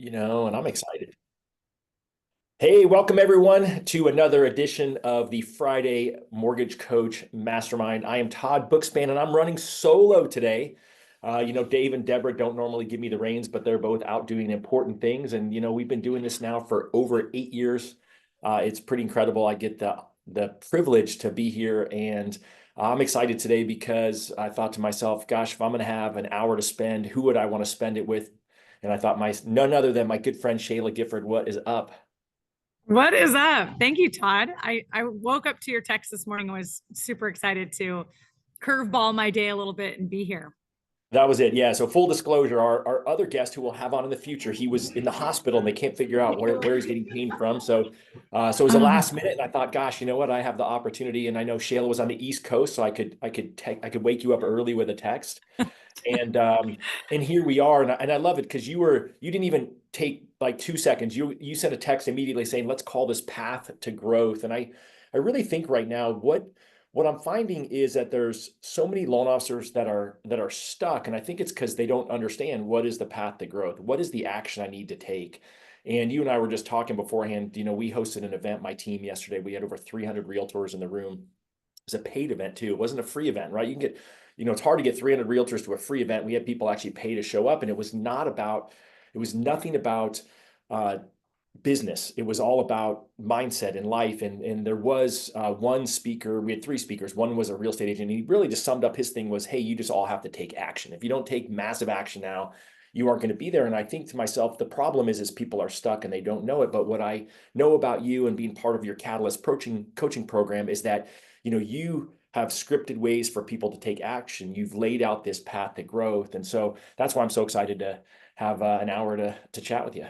And I'm excited. Hey, welcome everyone to another edition of the Friday Mortgage Coach Mastermind. I am Todd Bookspan and I'm running solo today. Dave and Deborah don't normally give me the reins, but they're both out doing important things. And, we've been doing this now for over 8 years. It's pretty incredible. I get the privilege to be here and I'm excited today because I thought to myself, gosh, if I'm going to have an hour to spend, who would I want to spend it with? And I thought none other than my good friend Shayla Gifford. What is up? What is up? Thank you, Todd. I woke up to your text this morning and was super excited to curveball my day a little bit and be here. That was it. Yeah. So full disclosure, our other guest who we'll have on in the future, he was in the hospital and they can't figure out where he's getting pain from. So it was a last minute, and I thought, gosh, you know what? I have the opportunity, and I know Shayla was on the East Coast, so I could wake you up early with a text, and and here we are, and I love it because you didn't even take like 2 seconds. You sent a text immediately saying, let's call this path to growth, and I really think right now what I'm finding is that there's so many loan officers that are stuck, and I think it's because they don't understand what is the path to growth, what is the action I need to take. And you and I were just talking beforehand. We hosted an event, my team yesterday. We had over 300 realtors in the room. It was a paid event too. It wasn't a free event, right? You can get, it's hard to get 300 realtors to a free event. We had people actually pay to show up, and it was nothing about business. It was all about mindset and life. And there was one speaker. We had three speakers. One was a real estate agent. And he really just summed up his thing was, hey, you just all have to take action. If you don't take massive action now, you aren't going to be there. And I think to myself, the problem is people are stuck and they don't know it. But what I know about you and being part of your Catalyst coaching program is that, you have scripted ways for people to take action. You've laid out this path to growth. And so that's why I'm so excited to have an hour to chat with you.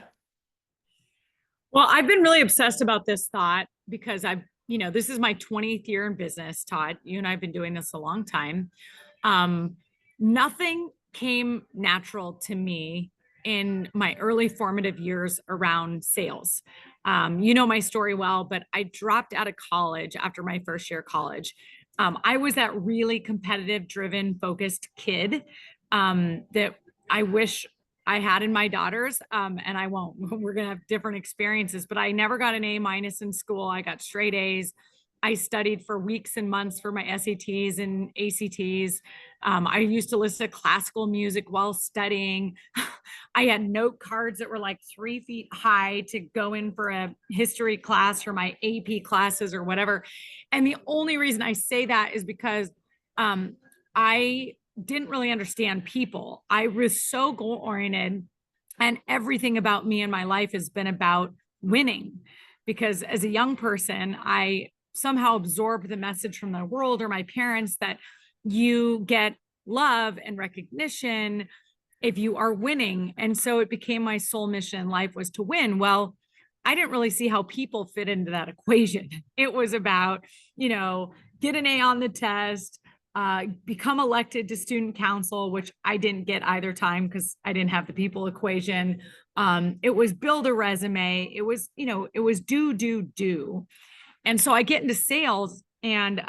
Well, I've been really obsessed about this thought because this is my 20th year in business, Todd. You and I have been doing this a long time. Nothing came natural to me in my early formative years around sales. You know my story well, but I dropped out of college after my first year of college. I was that really competitive, driven, focused kid that I wish I had in my daughters, and I won't. We're going to have different experiences, but I never got an A- in school. I got straight A's. I studied for weeks and months for my SATs and ACTs. I used to listen to classical music while studying. I had note cards that were like 3 feet high to go in for a history class or my AP classes or whatever. And the only reason I say that is because I didn't really understand people. I was so goal oriented, and everything about me and my life has been about winning. Because as a young person, I somehow absorbed the message from the world or my parents that you get love and recognition if you are winning. And so it became my soul mission in life was to win. Well, I didn't really see how people fit into that equation. It was about, get an A on the test, become elected to student council, which I didn't get either time because I didn't have the people equation. It was build a resume. It was, it was do. And so I get into sales and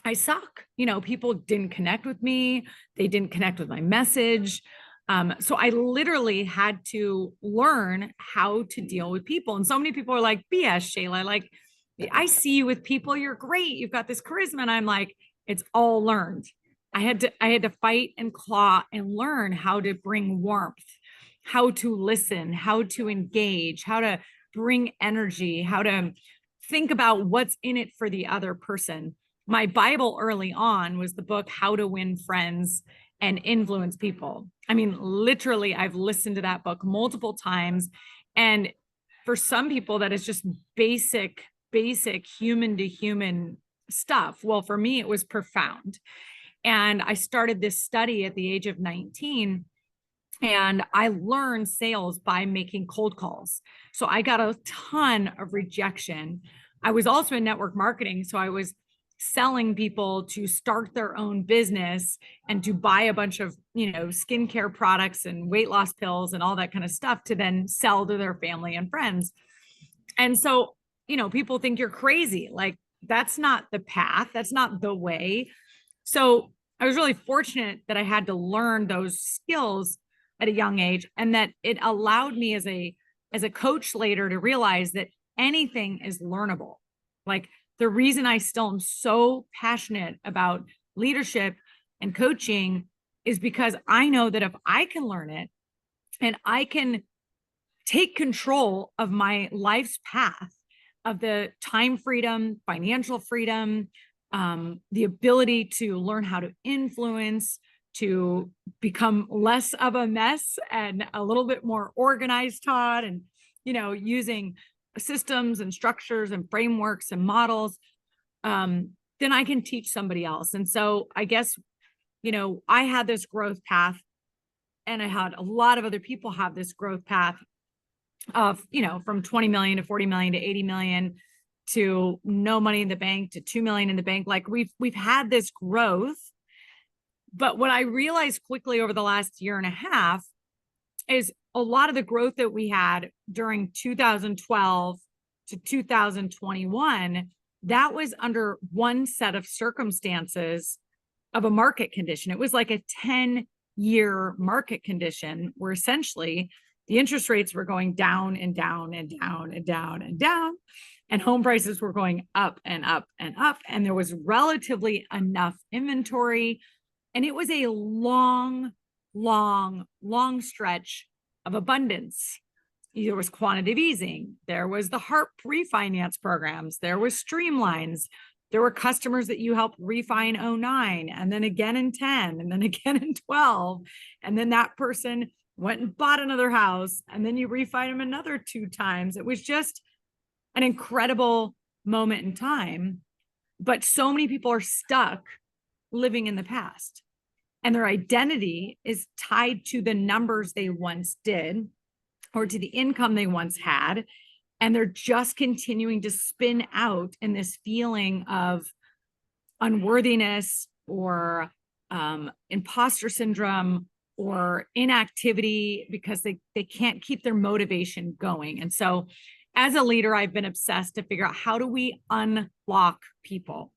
I suck. People didn't connect with me. They didn't connect with my message. So I literally had to learn how to deal with people. And so many people are like, BS, Shayla, like, I see you with people. You're great. You've got this charisma. And I'm like, it's all learned. I had to fight and claw and learn how to bring warmth, how to listen, how to engage, how to bring energy, how to think about what's in it for the other person. My Bible early on was the book, How to Win Friends and Influence People. I mean, literally, I've listened to that book multiple times. And for some people, that is just basic human to human stuff. Well, for me, it was profound. And I started this study at the age of 19. And I learned sales by making cold calls. So I got a ton of rejection. I was also in network marketing. So I was selling people to start their own business and to buy a bunch of, skincare products and weight loss pills and all that kind of stuff to then sell to their family and friends. And so, people think you're crazy. Like, that's not the path. That's not the way. So I was really fortunate that I had to learn those skills at a young age. And that it allowed me as a coach later to realize that anything is learnable. Like the reason I still am so passionate about leadership and coaching is because I know that if I can learn it and I can take control of my life's path, of the time freedom, financial freedom, the ability to learn how to influence, to become less of a mess and a little bit more organized, Todd, and, using systems and structures and frameworks and models, then I can teach somebody else. And so I guess, I had this growth path, and I had a lot of other people have this growth path of, from 20 million to 40 million to 80 million to no money in the bank to 2 million in the bank. Like we've had this growth. But what I realized quickly over the last year and a half is a lot of the growth that we had during 2012 to 2021, that was under one set of circumstances of a market condition. It was like a 10-year market condition where essentially the interest rates were going down and down and down and down and down, and home prices were going up and up and up. And there was relatively enough inventory. And it was a long, long, long stretch of abundance. There was quantitative easing. There was the HARP refinance programs. There was streamlines. There were customers that you helped refi in 09, and then again in 10, and then again in 12. And then that person went and bought another house, and then you refi them another 2 times. It was just an incredible moment in time. But so many people are stuck living in the past, and their identity is tied to the numbers they once did or to the income they once had. And they're just continuing to spin out in this feeling of unworthiness or imposter syndrome or inactivity because they can't keep their motivation going. And so as a leader, I've been obsessed to figure out, how do we unlock people?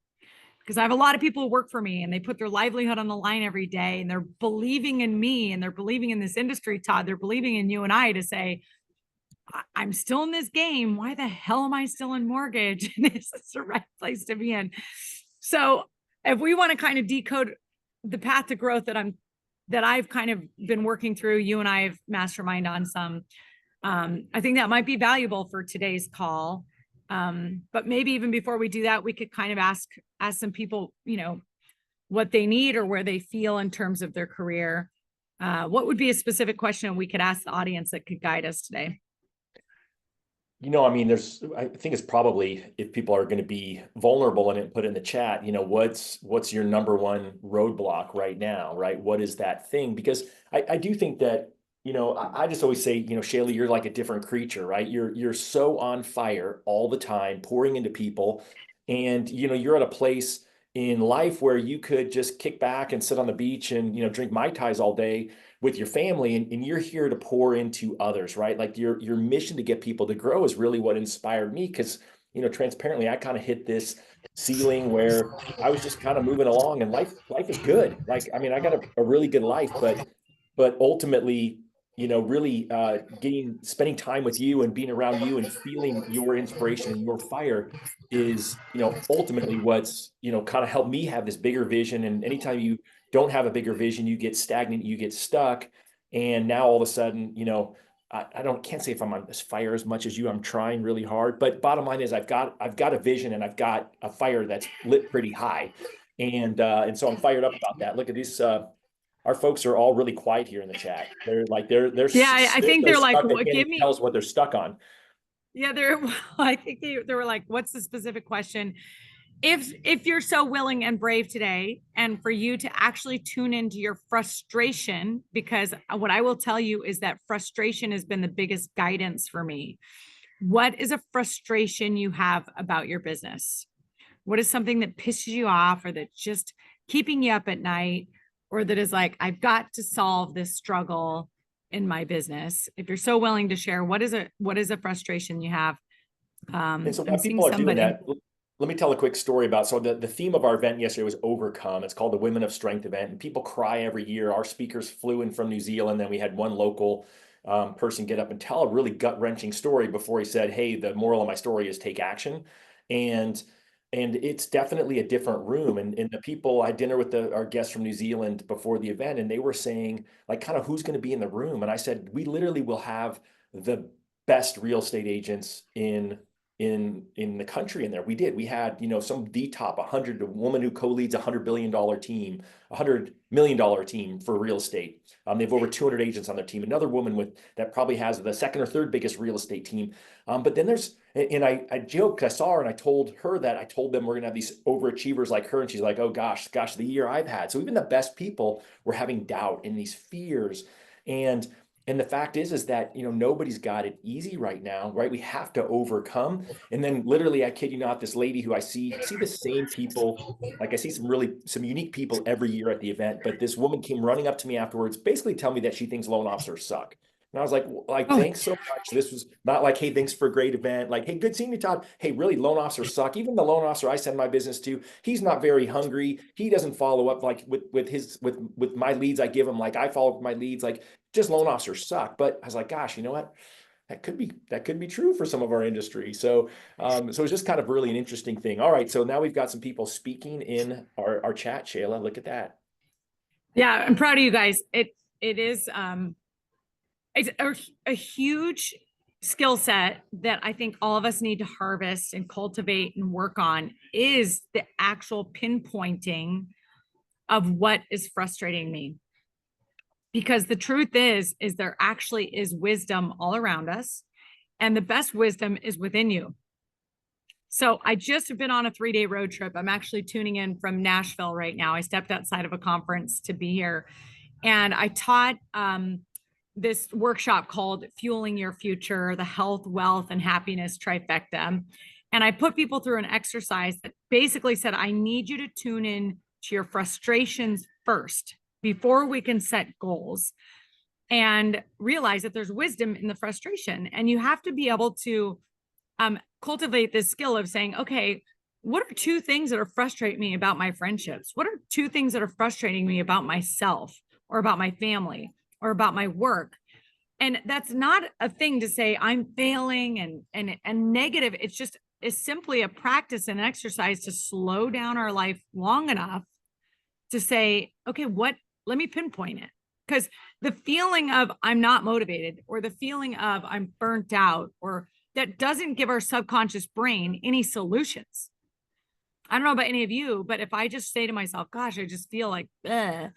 Because I have a lot of people who work for me and they put their livelihood on the line every day, and they're believing in me, and they're believing in this industry, Todd. They're believing in you and I to say, I'm still in this game. Why the hell am I still in mortgage? And is this the right place to be in? So if we want to kind of decode the path to growth that I've kind of been working through, you and I have mastermind on some, I think that might be valuable for today's call. But maybe even before we do that, we could kind of ask some people, what they need or where they feel in terms of their career. What would be a specific question we could ask the audience that could guide us today? I think it's probably, if people are going to be vulnerable and put in the chat, what's your number one roadblock right now, right? What is that thing? Because I do think that, I just always say, Shayla, you're like a different creature, right? You're so on fire all the time, pouring into people. And, you're at a place in life where you could just kick back and sit on the beach and, drink Mai Tais all day with your family, and you're here to pour into others, right? Like your mission to get people to grow is really what inspired me. Because, transparently, I kind of hit this ceiling where I was just kind of moving along, and life is good. Like, I got a really good life, but ultimately, really spending time with you and being around you and feeling your inspiration and your fire is, ultimately what's, kind of helped me have this bigger vision. And anytime you don't have a bigger vision, you get stagnant, you get stuck. And now all of a sudden, can't say if I'm on this fire as much as you. I'm trying really hard, but bottom line is I've got a vision, and I've got a fire that's lit pretty high. And so I'm fired up about that. Look at this. Our folks are all really quiet here in the chat. They're Yeah, I think they're like, they can't tell us what they're stuck on. Yeah, I think they were like, what's the specific question? If you're so willing and brave today, and for you to actually tune into your frustration, because what I will tell you is that frustration has been the biggest guidance for me. What is a frustration you have about your business? What is something that pisses you off, or that's just keeping you up at night, or that is like, I've got to solve this struggle in my business? If you're so willing to share, what is a frustration you have? And so while people are doing that, let me tell a quick story about, so the theme of our event yesterday was overcome. It's called the Women of Strength event, and people cry every year. Our speakers flew in from New Zealand. Then we had one local person get up and tell a really gut-wrenching story before he said, hey, the moral of my story is take action. And it's definitely a different room. And the people, I had dinner with our guests from New Zealand before the event, and they were saying, like, kind of who's going to be in the room. And I said, we literally will have the best real estate agents in the country in there. We had, some the top 100, a woman who co-leads $100 billion team, $100 million team for real estate. They have over 200 agents on their team. Another woman that probably has the second or third biggest real estate team. But then and I joked, I saw her and I told her that I told them we're gonna have these overachievers like her. And she's like, oh gosh, the year I've had. So even the best people were having doubt and these fears. And the fact is that, nobody's got it easy right now, right? We have to overcome. And then literally, I kid you not, this lady who I see the same people, like I see some unique people every year at the event, but this woman came running up to me afterwards, basically telling me that she thinks loan officers suck. And I was like, Oh, thanks so much. This was not like, hey, thanks for a great event. Like, hey, good seeing you, Todd. Hey, really, loan officers suck. Even the loan officer I send my business to, he's not very hungry. He doesn't follow up like with my leads I give him. Like I follow up with my leads. Like just loan officers suck. But I was like, gosh, you know what? That could be true for some of our industry. So it's just kind of really an interesting thing. All right, so now we've got some people speaking in our chat. Shayla, look at that. yeah, I'm proud of you guys. It is it's a huge skill set that I think all of us need to harvest and cultivate and work on is the actual pinpointing of what is frustrating me. Because the truth is there actually is wisdom all around us, and the best wisdom is within you. So I just have been on a 3-day road trip. I'm actually tuning in from Nashville right now. I stepped outside of a conference to be here, and I taught this workshop called Fueling Your Future, the health, wealth, and happiness trifecta. And I put people through an exercise that basically said, I need you to tune in to your frustrations first before we can set goals, and realize that there's wisdom in the frustration. And you have to be able to cultivate this skill of saying, okay, what are 2 things that are frustrating me about my friendships? What are 2 things that are frustrating me about myself or about my family or about my work? And that's not a thing to say I'm failing and negative. It's simply a practice and exercise to slow down our life long enough to say, okay, let me pinpoint it. Because the feeling of I'm not motivated, or the feeling of I'm burnt out, or that doesn't give our subconscious brain any solutions. I don't know about any of you, but if I just say to myself, gosh, I just feel like, ugh,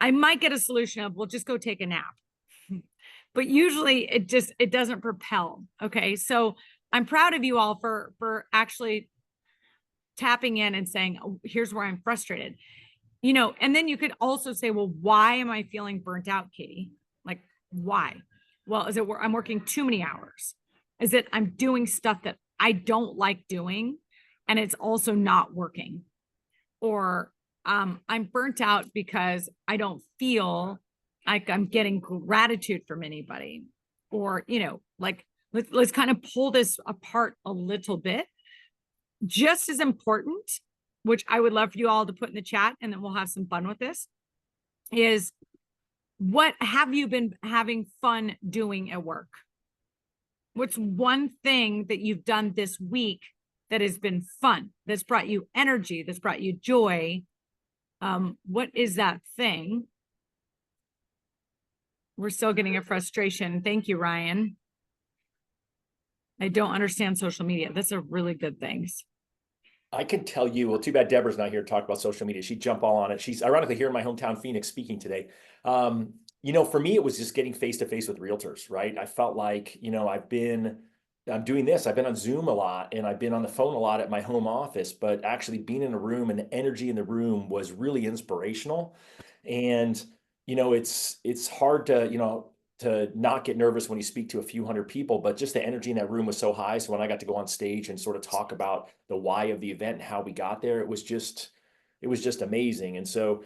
I might get a solution of, well, just go take a nap. But usually it doesn't propel. Okay. So I'm proud of you all for actually tapping in and saying, oh, here's where I'm frustrated. And then you could also say, well, why am I feeling burnt out, Katie? Like, why? Well, is it where I'm working too many hours? Is it I'm doing stuff that I don't like doing and it's also not working? Or I'm burnt out because I don't feel like I'm getting gratitude from anybody. Or, like, let's kind of pull this apart a little bit. Just as important, which I would love for you all to put in the chat, and then we'll have some fun with this, is what have you been having fun doing at work? What's one thing that you've done this week that has been fun, that's brought you energy, that's brought you joy? What is that thing? We're still getting a frustration. Thank you, Ryan. I don't understand social media. That's a really good thing. I can tell you, well, too bad Deborah's not here to talk about social media. She'd jump all on it. She's ironically here in my hometown, Phoenix, speaking today. For me, it was just getting face to face with realtors, right? I felt like, I'm doing this. I've been on Zoom a lot and I've been on the phone a lot at my home office, but actually being in a room and the energy in the room was really inspirational. And, it's hard to not get nervous when you speak to a few hundred people, but just the energy in that room was so high. So when I got to go on stage and sort of talk about the why of the event and how we got there, it was just amazing. And so,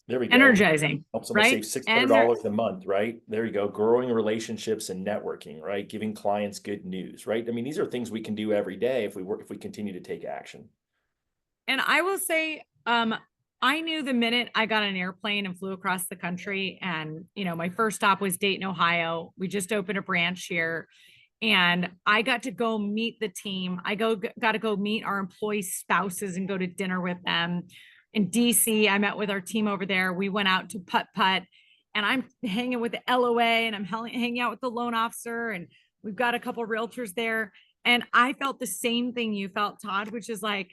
There we go. Energizing, Helps someone right? save Ener $600 a month, right? There you go. Growing relationships and networking, right? Giving clients good news, right? I mean, these are things we can do every day if we work, if we continue to take action. And I will say, I knew the minute I got on an airplane and flew across the country, and my first stop was Dayton, Ohio. We just opened a branch here, and I got to go meet the team. Got to go meet our employee spouses and go to dinner with them. In DC, I met with our team over there. We went out to putt putt, and I'm hanging with the LOA, and I'm hanging out with the loan officer, and we've got a couple of realtors there. And I felt the same thing you felt, Todd, which is like,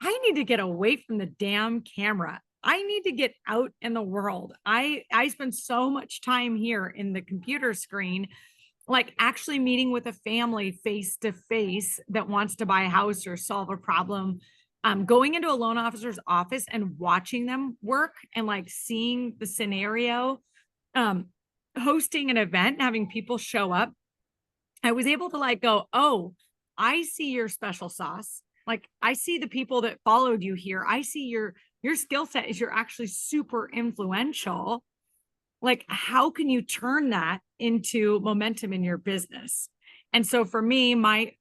I need to get away from the damn camera. I need to get out in the world. I spend so much time here in the computer screen, like actually meeting with a family face to face that wants to buy a house or solve a problem. Going into a loan officer's office and watching them work and like seeing the scenario, hosting an event, having people show up. I was able to like go, oh, I see your special sauce. Like I see the people that followed you here. I see your skill set is you're actually super influential. Like, how can you turn that into momentum in your business? And so for me, my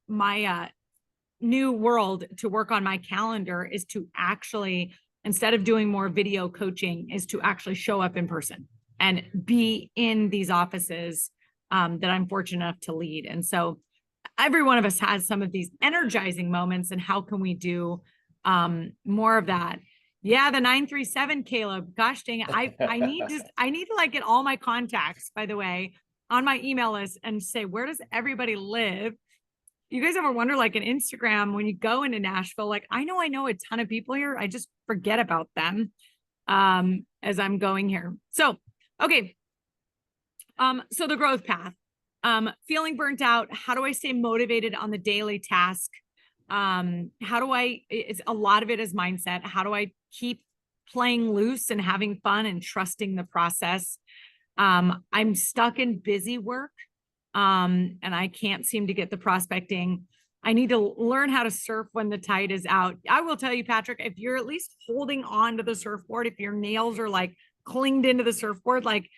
new world to work on my calendar is to actually, instead of doing more video coaching, is to actually show up in person and be in these offices that I'm fortunate enough to lead. And so every one of us has some of these energizing moments, and how can we do more of that? Yeah, the 937, Caleb. Gosh dang it. I need to like get all my contacts, by the way, on my email list and say, where does everybody live? You guys ever wonder, like in Instagram, when you go into Nashville, like I know a ton of people here. I just forget about them as I'm going here. So, okay. So the growth path. Feeling burnt out. How do I stay motivated on the daily task? It's a lot of it is mindset. How do I keep playing loose and having fun and trusting the process? I'm stuck in busy work. And I can't seem to get the prospecting. I need to learn how to surf when the tide is out. I will tell you, Patrick, if you're at least holding on to the surfboard, if your nails are like clinged into the surfboard, like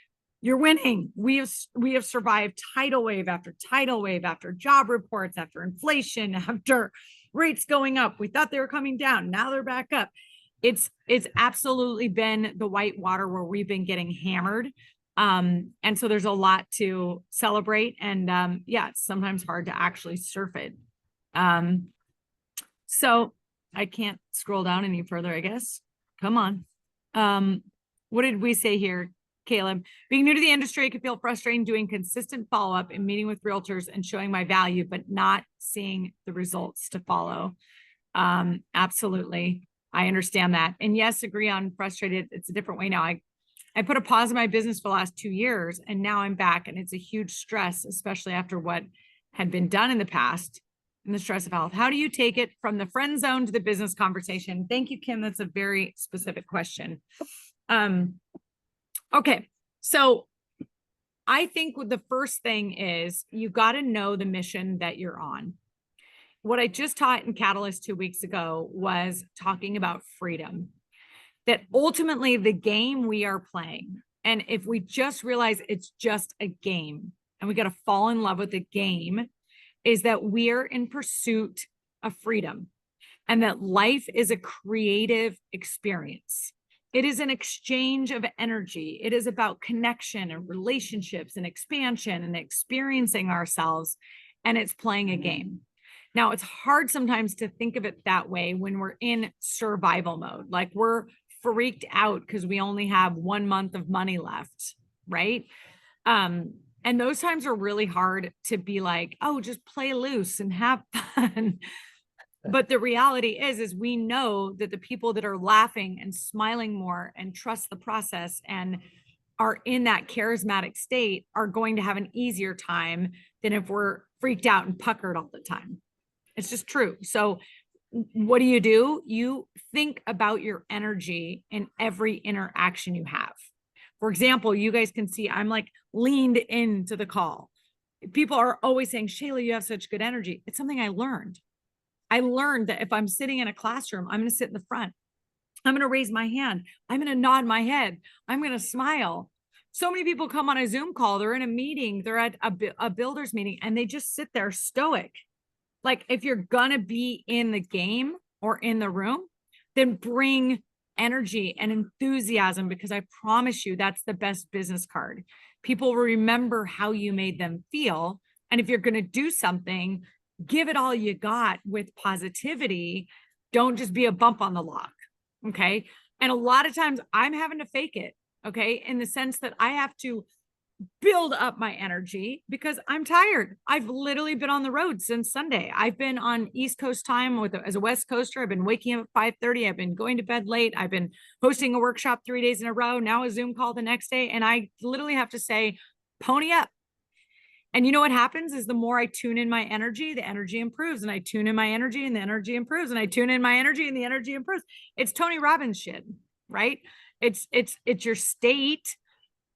you're winning. We have survived tidal wave after tidal wave, after job reports, after inflation, after rates going up. We thought they were coming down. Now they're back up. It's absolutely been the white water where we've been getting hammered. And so there's a lot to celebrate, and yeah, it's sometimes hard to actually surf it. So I can't scroll down any further, I guess. Come on. What did we say here, Caleb? Being new to the industry, it can feel frustrating doing consistent follow-up and meeting with realtors and showing my value, but not seeing the results to follow. Absolutely. I understand that. And yes, agree on frustrated. It's a different way now. I put a pause in my business for the last 2 years, and now I'm back, and it's a huge stress, especially after what had been done in the past and the stress of health. How do you take it from the friend zone to the business conversation? Thank you, Kim. That's a very specific question. Okay. So I think the first thing is you got to know the mission that you're on. What I just taught in Catalyst 2 weeks ago was talking about freedom. That ultimately the game we are playing, and if we just realize it's just a game and we got to fall in love with the game, is that we're in pursuit of freedom, and that life is a creative experience. It is an exchange of energy. It is about connection and relationships and expansion and experiencing ourselves, and it's playing a game. Now, it's hard sometimes to think of it that way when we're in survival mode, like we're freaked out because we only have 1 month of money left, right? And those times are really hard to be like, oh, just play loose and have fun. But the reality is we know that the people that are laughing and smiling more and trust the process and are in that charismatic state are going to have an easier time than if we're freaked out and puckered all the time. It's just true. So what do? You think about your energy in every interaction you have. For example, you guys can see I'm like leaned into the call. People are always saying, Shayla, you have such good energy. It's something I learned. I learned that if I'm sitting in a classroom, I'm going to sit in the front. I'm going to raise my hand. I'm going to nod my head. I'm going to smile. So many people come on a Zoom call. They're in a meeting. They're at a builder's meeting and they just sit there stoic. Like if you're going to be in the game or in the room, then bring energy and enthusiasm, because I promise you that's the best business card. People remember how you made them feel. And if you're going to do something, give it all you got with positivity. Don't just be a bump on the log. Okay. And a lot of times I'm having to fake it. Okay. In the sense that I have to build up my energy because I'm tired. I've literally been on the road since Sunday. I've been on East Coast time as a West Coaster. I've been waking up at 5:30. I've been going to bed late. I've been hosting a workshop 3 days in a row. Now a Zoom call the next day. And I literally have to say, pony up. And you know what happens is the more I tune in my energy, the energy improves, and I tune in my energy and the energy improves, and I tune in my energy and the energy improves. It's Tony Robbins shit, right? It's your state.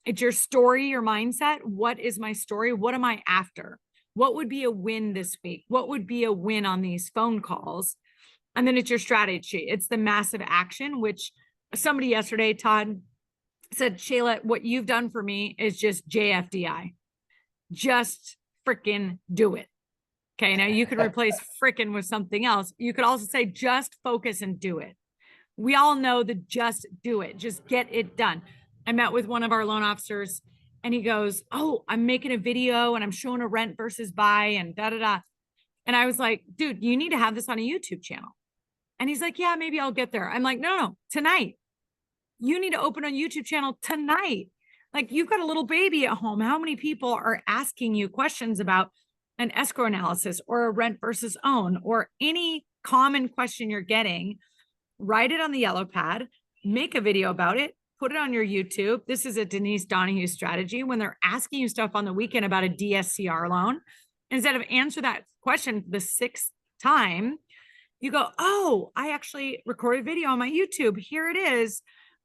It's your story, your mindset. What is my story? What am I after? What would be a win this week? What would be a win on these phone calls? And then it's your strategy. It's the massive action, which somebody yesterday, Todd, said, Shayla, what you've done for me is just JFDI. Just freaking do it. Okay. Now you could replace freaking with something else. You could also say, just focus and do it. We all know the just do it. Just get it done. I met with one of our loan officers and he goes, oh, I'm making a video and I'm showing a rent versus buy and da, da, da. And I was like, dude, you need to have this on a YouTube channel. And he's like, yeah, maybe I'll get there. I'm like, no, tonight. You need to open a YouTube channel tonight. Like you've got a little baby at home. How many people are asking you questions about an escrow analysis or a rent versus own or any common question you're getting? Write it on the yellow pad, make a video about it, put it on your YouTube. This is a Denise Donahue strategy. When they're asking you stuff on the weekend about a DSCR loan, instead of answer that question the 6th time, you go, oh, I actually recorded video on my YouTube. Here it is.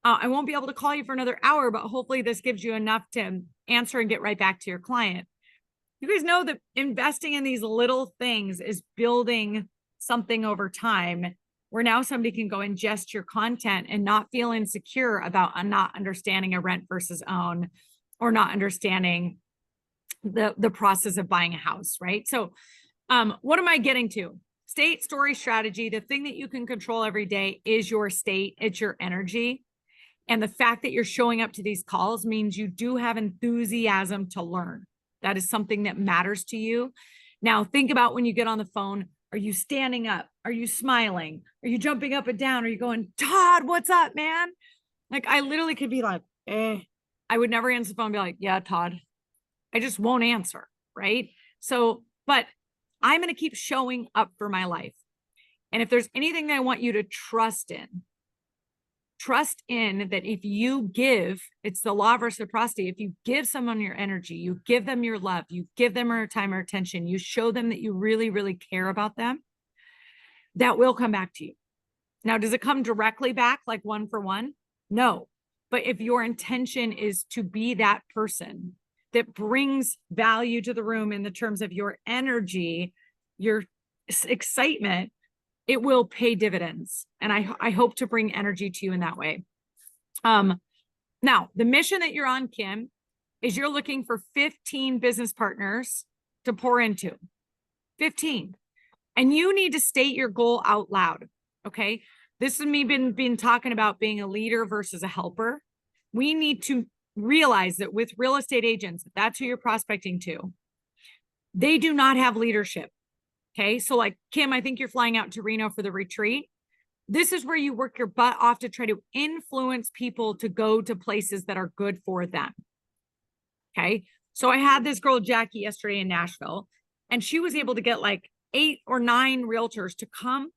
I won't be able to call you for another hour, but hopefully this gives you enough to answer and get right back to your client. You guys know that investing in these little things is building something over time where now somebody can go ingest your content and not feel insecure about not understanding a rent versus own or not understanding the process of buying a house, right? So what am I getting to? State, story, strategy. The thing that you can control every day is your state. It's your energy. And the fact that you're showing up to these calls means you do have enthusiasm to learn. That is something that matters to you. Now, think about when you get on the phone. Are you standing up? Are you smiling? Are you jumping up and down? Are you going, Todd, what's up, man? Like, I literally could be like, I would never answer the phone and be like, yeah, Todd. I just won't answer, right? So, but I'm going to keep showing up for my life. And if there's anything that I want you to trust in that if you give, it's the law of reciprocity. If you give someone your energy, you give them your love, you give them your time or attention, you show them that you really, really care about them, that will come back to you. Now, does it come directly back like one for one? No. But if your intention is to be that person that brings value to the room in the terms of your energy, your excitement, it will pay dividends. And I hope to bring energy to you in that way. Now, the mission that you're on, Kim, is you're looking for 15 business partners to pour into. 15. And you need to state your goal out loud. Okay. This is me been talking about being a leader versus a helper. We need to realize that with real estate agents, that's who you're prospecting to. They do not have leadership. Okay. So like Kim, I think you're flying out to Reno for the retreat. This is where you work your butt off to try to influence people to go to places that are good for them. Okay. So I had this girl, Jackie, yesterday in Nashville, and she was able to get like 8 or 9 realtors to come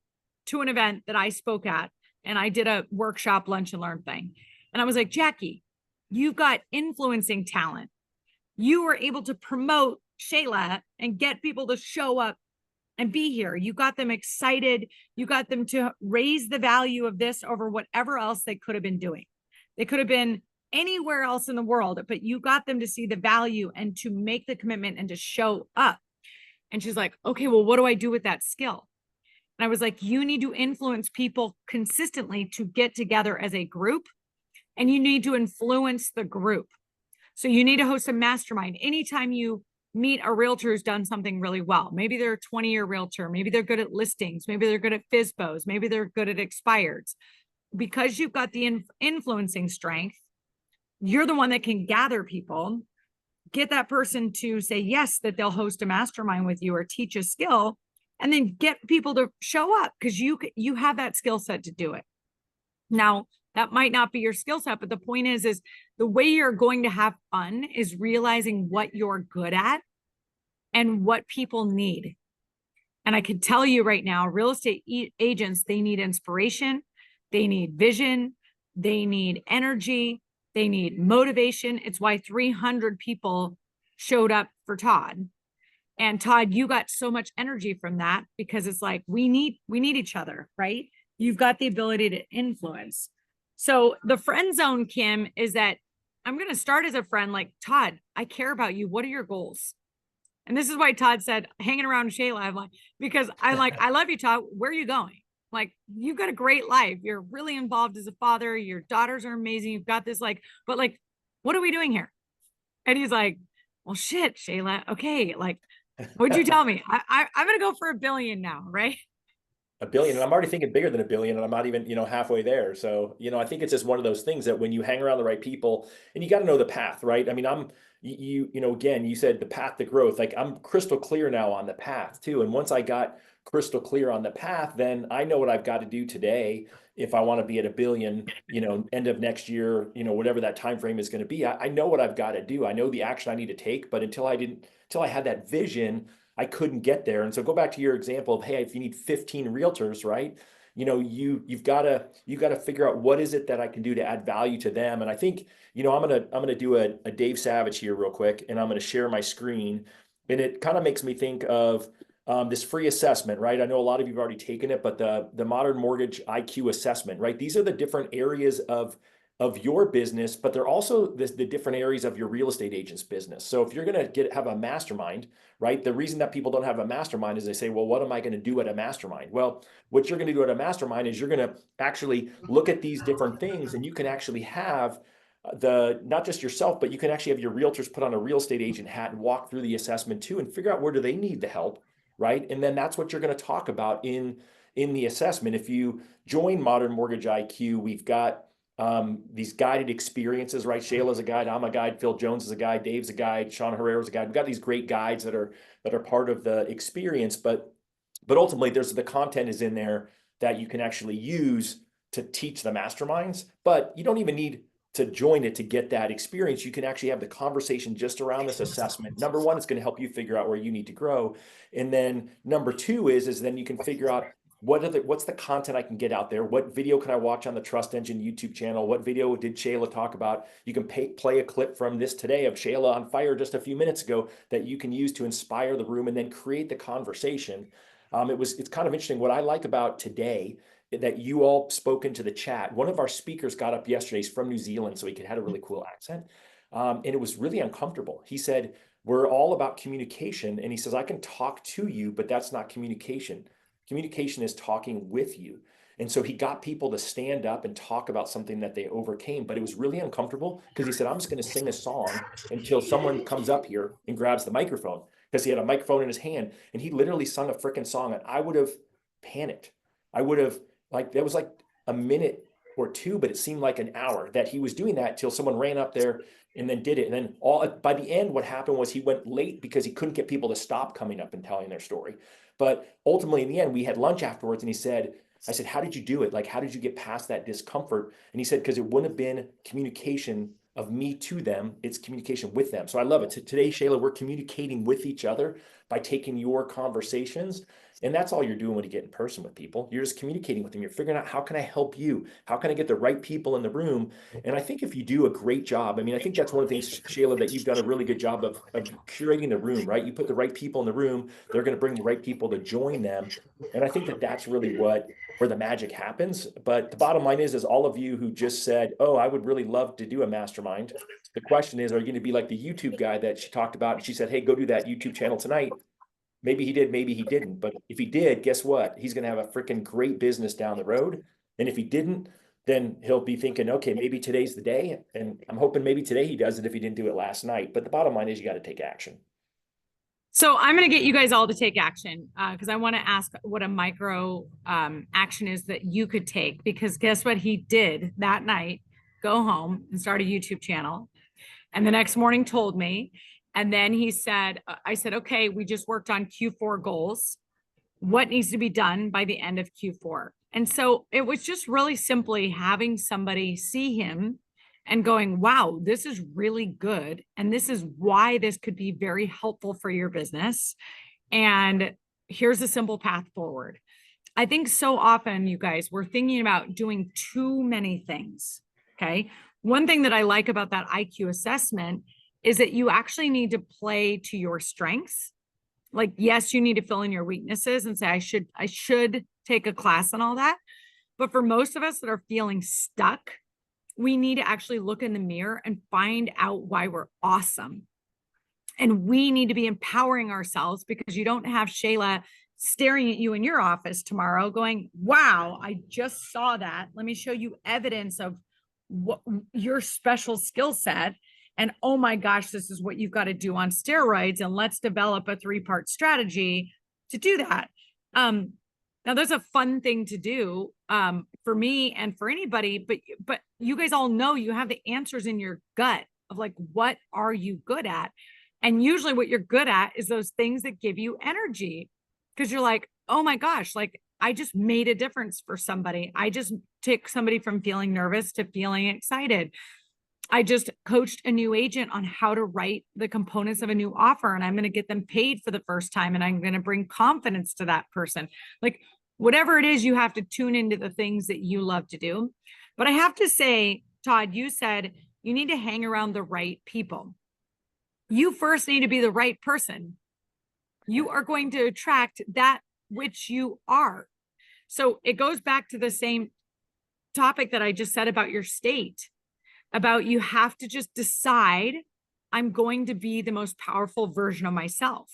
to an event that I spoke at. And I did a workshop, lunch and learn thing. And I was like, Jackie, you've got influencing talent. You were able to promote Shayla and get people to show up and be here. You got them excited. You got them to raise the value of this over whatever else they could have been doing. They could have been anywhere else in the world, but you got them to see the value and to make the commitment and to show up. And she's like, okay, well, what do I do with that skill? And I was like, you need to influence people consistently to get together as a group, and you need to influence the group. So you need to host a mastermind. Anytime you meet a realtor who's done something really well, maybe they're a 20-year realtor, maybe they're good at listings, maybe they're good at FISBOs, maybe they're good at expireds. Because you've got the influencing strength, you're the one that can gather people, get that person to say yes, that they'll host a mastermind with you or teach a skill, and then get people to show up because you have that skill set to do it. Now, that might not be your skill set, but the point is the way you're going to have fun is realizing what you're good at and what people need. And I can tell you right now, real estate agents, they need inspiration, they need vision, they need energy, they need motivation. It's why 300 people showed up for Todd. And Todd, you got so much energy from that because it's like, we need each other, right? You've got the ability to influence. So the friend zone, Kim, is that I'm going to start as a friend, like, Todd, I care about you. What are your goals? And this is why Todd said, hanging around Shayla, I'm like, because I'm like, I love you, Todd. Where are you going? Like, you've got a great life. You're really involved as a father. Your daughters are amazing. You've got this, like, but like, what are we doing here? And he's like, well, shit, Shayla. Okay. Like, what'd you tell me? I'm going to go for $1 billion now. Right. A billion, and I'm already thinking bigger than a billion, and I'm not even, halfway there. So, I think it's just one of those things that when you hang around the right people, and you got to know the path, right? I mean, again, you said the path to growth. Like, I'm crystal clear now on the path too. And once I got crystal clear on the path, then I know what I've got to do today if I want to be at a billion, end of next year, whatever that time frame is going to be. I know what I've got to do. I know the action I need to take, but until I had that vision, I couldn't get there. And so go back to your example of, hey, if you need 15 realtors, right? You've got to figure out what is it that I can do to add value to them. And I think, I'm gonna do a Dave Savage here real quick, and I'm gonna share my screen. And it kind of makes me think of this free assessment, right? I know a lot of you have already taken it, but the Modern Mortgage IQ assessment, right? These are the different areas of your business, but they're also the different areas of your real estate agent's business. So if you're going to have a mastermind, right? The reason that people don't have a mastermind is they say, well, what am I going to do at a mastermind? Well, what you're going to do at a mastermind is you're going to actually look at these different things, and you can actually have not just yourself, but you can actually have your realtors put on a real estate agent hat and walk through the assessment too, and figure out where do they need the help, right? And then that's what you're going to talk about in the assessment. If you join Modern Mortgage IQ, we've got these guided experiences, right? Shayla's a guide, I'm a guide, Phil Jones is a guide, Dave's a guide, Sean Herrera's a guide. We've got these great guides that are part of the experience, but ultimately there's the content is in there that you can actually use to teach the masterminds, but you don't even need to join it to get that experience. You can actually have the conversation just around this assessment. Number one, it's going to help you figure out where you need to grow. And then number two is then you can figure out what's the content I can get out there? What video can I watch on the Trust Engine YouTube channel? What video did Shayla talk about? You can play a clip from this today of Shayla on fire just a few minutes ago that you can use to inspire the room and then create the conversation. It's kind of interesting. What I like about today that you all spoke into the chat. One of our speakers got up yesterday. He's from New Zealand, so he had a really cool accent. And it was really uncomfortable. He said, we're all about communication. And he says, I can talk to you, but that's not communication. Communication is talking with you. And so he got people to stand up and talk about something that they overcame, but it was really uncomfortable because he said, I'm just going to sing a song until someone comes up here and grabs the microphone, because he had a microphone in his hand, and he literally sung a freaking song, and I would have panicked. I would have, like, that was like a minute or two, but it seemed like an hour that he was doing that till someone ran up there and then did it. And then by the end, what happened was he went late because he couldn't get people to stop coming up and telling their story. But ultimately, in the end, we had lunch afterwards, and I said, how did you do it? Like, how did you get past that discomfort? And he said, because it wouldn't have been communication of me to them, it's communication with them. So I love it. Today, Shayla, we're communicating with each other by taking your conversations. And that's all you're doing when you get in person with people. You're just communicating with them. You're figuring out, how can I help you? How can I get the right people in the room? And I think if you do a great job, I mean, I think that's one of the things, Shayla, that you've done a really good job of curating the room, right? You put the right people in the room, they're going to bring the right people to join them. And I think that that's really where the magic happens. But the bottom line is all of you who just said, oh, I would really love to do a mastermind. The question is, are you going to be like the YouTube guy that she talked about? And she said, hey, go do that YouTube channel tonight. Maybe he did, maybe he didn't. But if he did, guess what? He's going to have a freaking great business down the road. And if he didn't, then he'll be thinking, okay, maybe today's the day. And I'm hoping maybe today he does it if he didn't do it last night. But the bottom line is you got to take action. So I'm going to get you guys all to take action because I want to ask what a micro action is that you could take, because guess what he did that night? Go home and start a YouTube channel. And the next morning told me. And then he said, I said, okay, we just worked on Q4 goals. What needs to be done by the end of Q4? And so it was just really simply having somebody see him and going, wow, this is really good. And this is why this could be very helpful for your business. And here's a simple path forward. I think so often, you guys, we're thinking about doing too many things. Okay. One thing that I like about that IQ assessment is that you actually need to play to your strengths. Like, yes, you need to fill in your weaknesses and say, I should take a class and all that. But for most of us that are feeling stuck, we need to actually look in the mirror and find out why we're awesome. And we need to be empowering ourselves, because you don't have Shayla staring at you in your office tomorrow going, wow, I just saw that. Let me show you evidence of what your special skill set. And oh my gosh, this is what you've got to do on steroids. And let's develop a 3-part strategy to do that. Now there's a fun thing to do for me and for anybody, but you guys all know you have the answers in your gut of like, what are you good at? And usually what you're good at is those things that give you energy, because you're like, oh my gosh, like I just made a difference for somebody. I just took somebody from feeling nervous to feeling excited. I just coached a new agent on how to write the components of a new offer, and I'm going to get them paid for the first time, and I'm going to bring confidence to that person. Like whatever it is, you have to tune into the things that you love to do. But I have to say, Todd, you said you need to hang around the right people. You first need to be the right person. You are going to attract that which you are. So it goes back to the same topic that I just said about your state, about you have to just decide, I'm going to be the most powerful version of myself.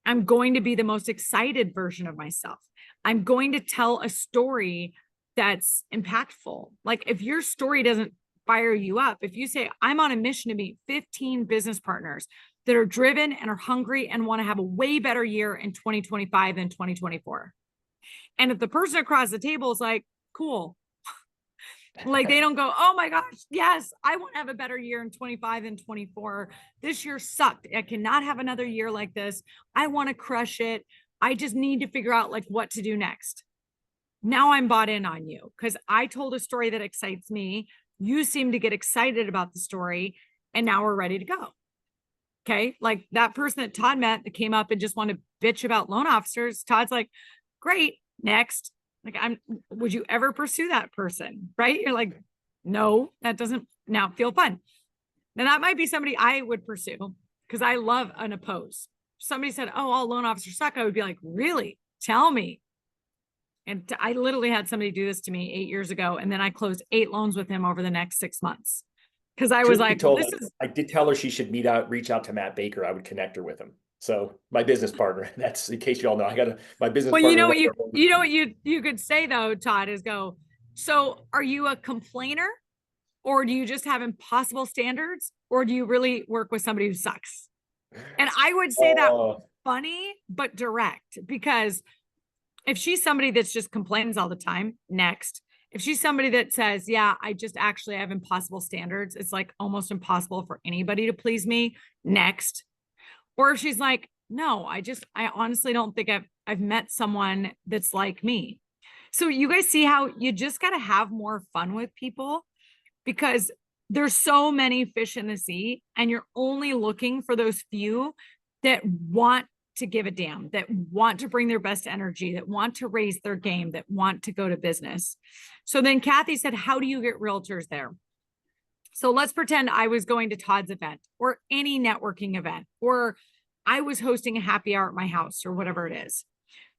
I'm going to be the most excited version of myself. I'm going to tell a story that's impactful. Like if your story doesn't fire you up, if you say, I'm on a mission to meet 15 business partners that are driven and are hungry and want to have a way better year in 2025 than 2024. And if the person across the table is like, cool, like they don't go, oh my gosh, yes, I want to have a better year in 25 and 24. This year sucked. I cannot have another year like this. I want to crush it. I just need to figure out like what to do next. Now I'm bought in on you because I told a story that excites me. You seem to get excited about the story, and now we're ready to go. Okay. Like that person that Todd met that came up and just wanted to bitch about loan officers. Todd's like, great, next. Like, would you ever pursue that person? Right? You're like, no, that doesn't now feel fun. Now that might be somebody I would pursue because I love an oppose. Somebody said, oh, all loan officers suck. I would be like, really? Tell me. And I literally had somebody do this to me 8 years ago. And then I closed 8 loans with him over the next 6 months. Cause I was like, I did tell her she should reach out to Matt Baker. I would connect her with him. So my business partner, that's in case you all know, I got my business partner. You know what you could say though, Todd, is go, so are you a complainer, or do you just have impossible standards, or do you really work with somebody who sucks? And I would say that funny, but direct, because if she's somebody that's just complains all the time, next. If she's somebody that says, yeah, I just actually have impossible standards, it's like almost impossible for anybody to please me, next. Or if she's like, no, I honestly don't think I've met someone that's like me. So you guys see how you just got to have more fun with people, because there's so many fish in the sea, and you're only looking for those few that want to give a damn, that want to bring their best energy, that want to raise their game, that want to go to business. So then Kathy said, how do you get realtors there? So let's pretend I was going to Todd's event or any networking event, or I was hosting a happy hour at my house or whatever it is.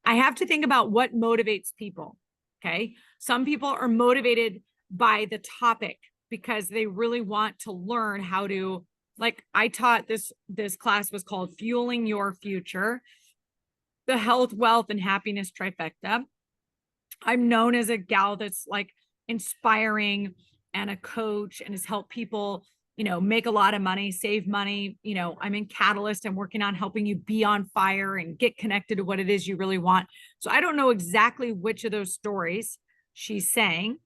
I have to think about what motivates people. Okay. Some people are motivated by the topic because they really want to learn how to, like I taught this class was called Fueling Your Future. the health, wealth, and happiness trifecta. I'm known as a gal that's like inspiring and a coach and has helped people, make a lot of money, save money. I'm in Catalyst. I'm working on helping you be on fire and get connected to what it is you really want. So I don't know exactly which of those stories she's saying,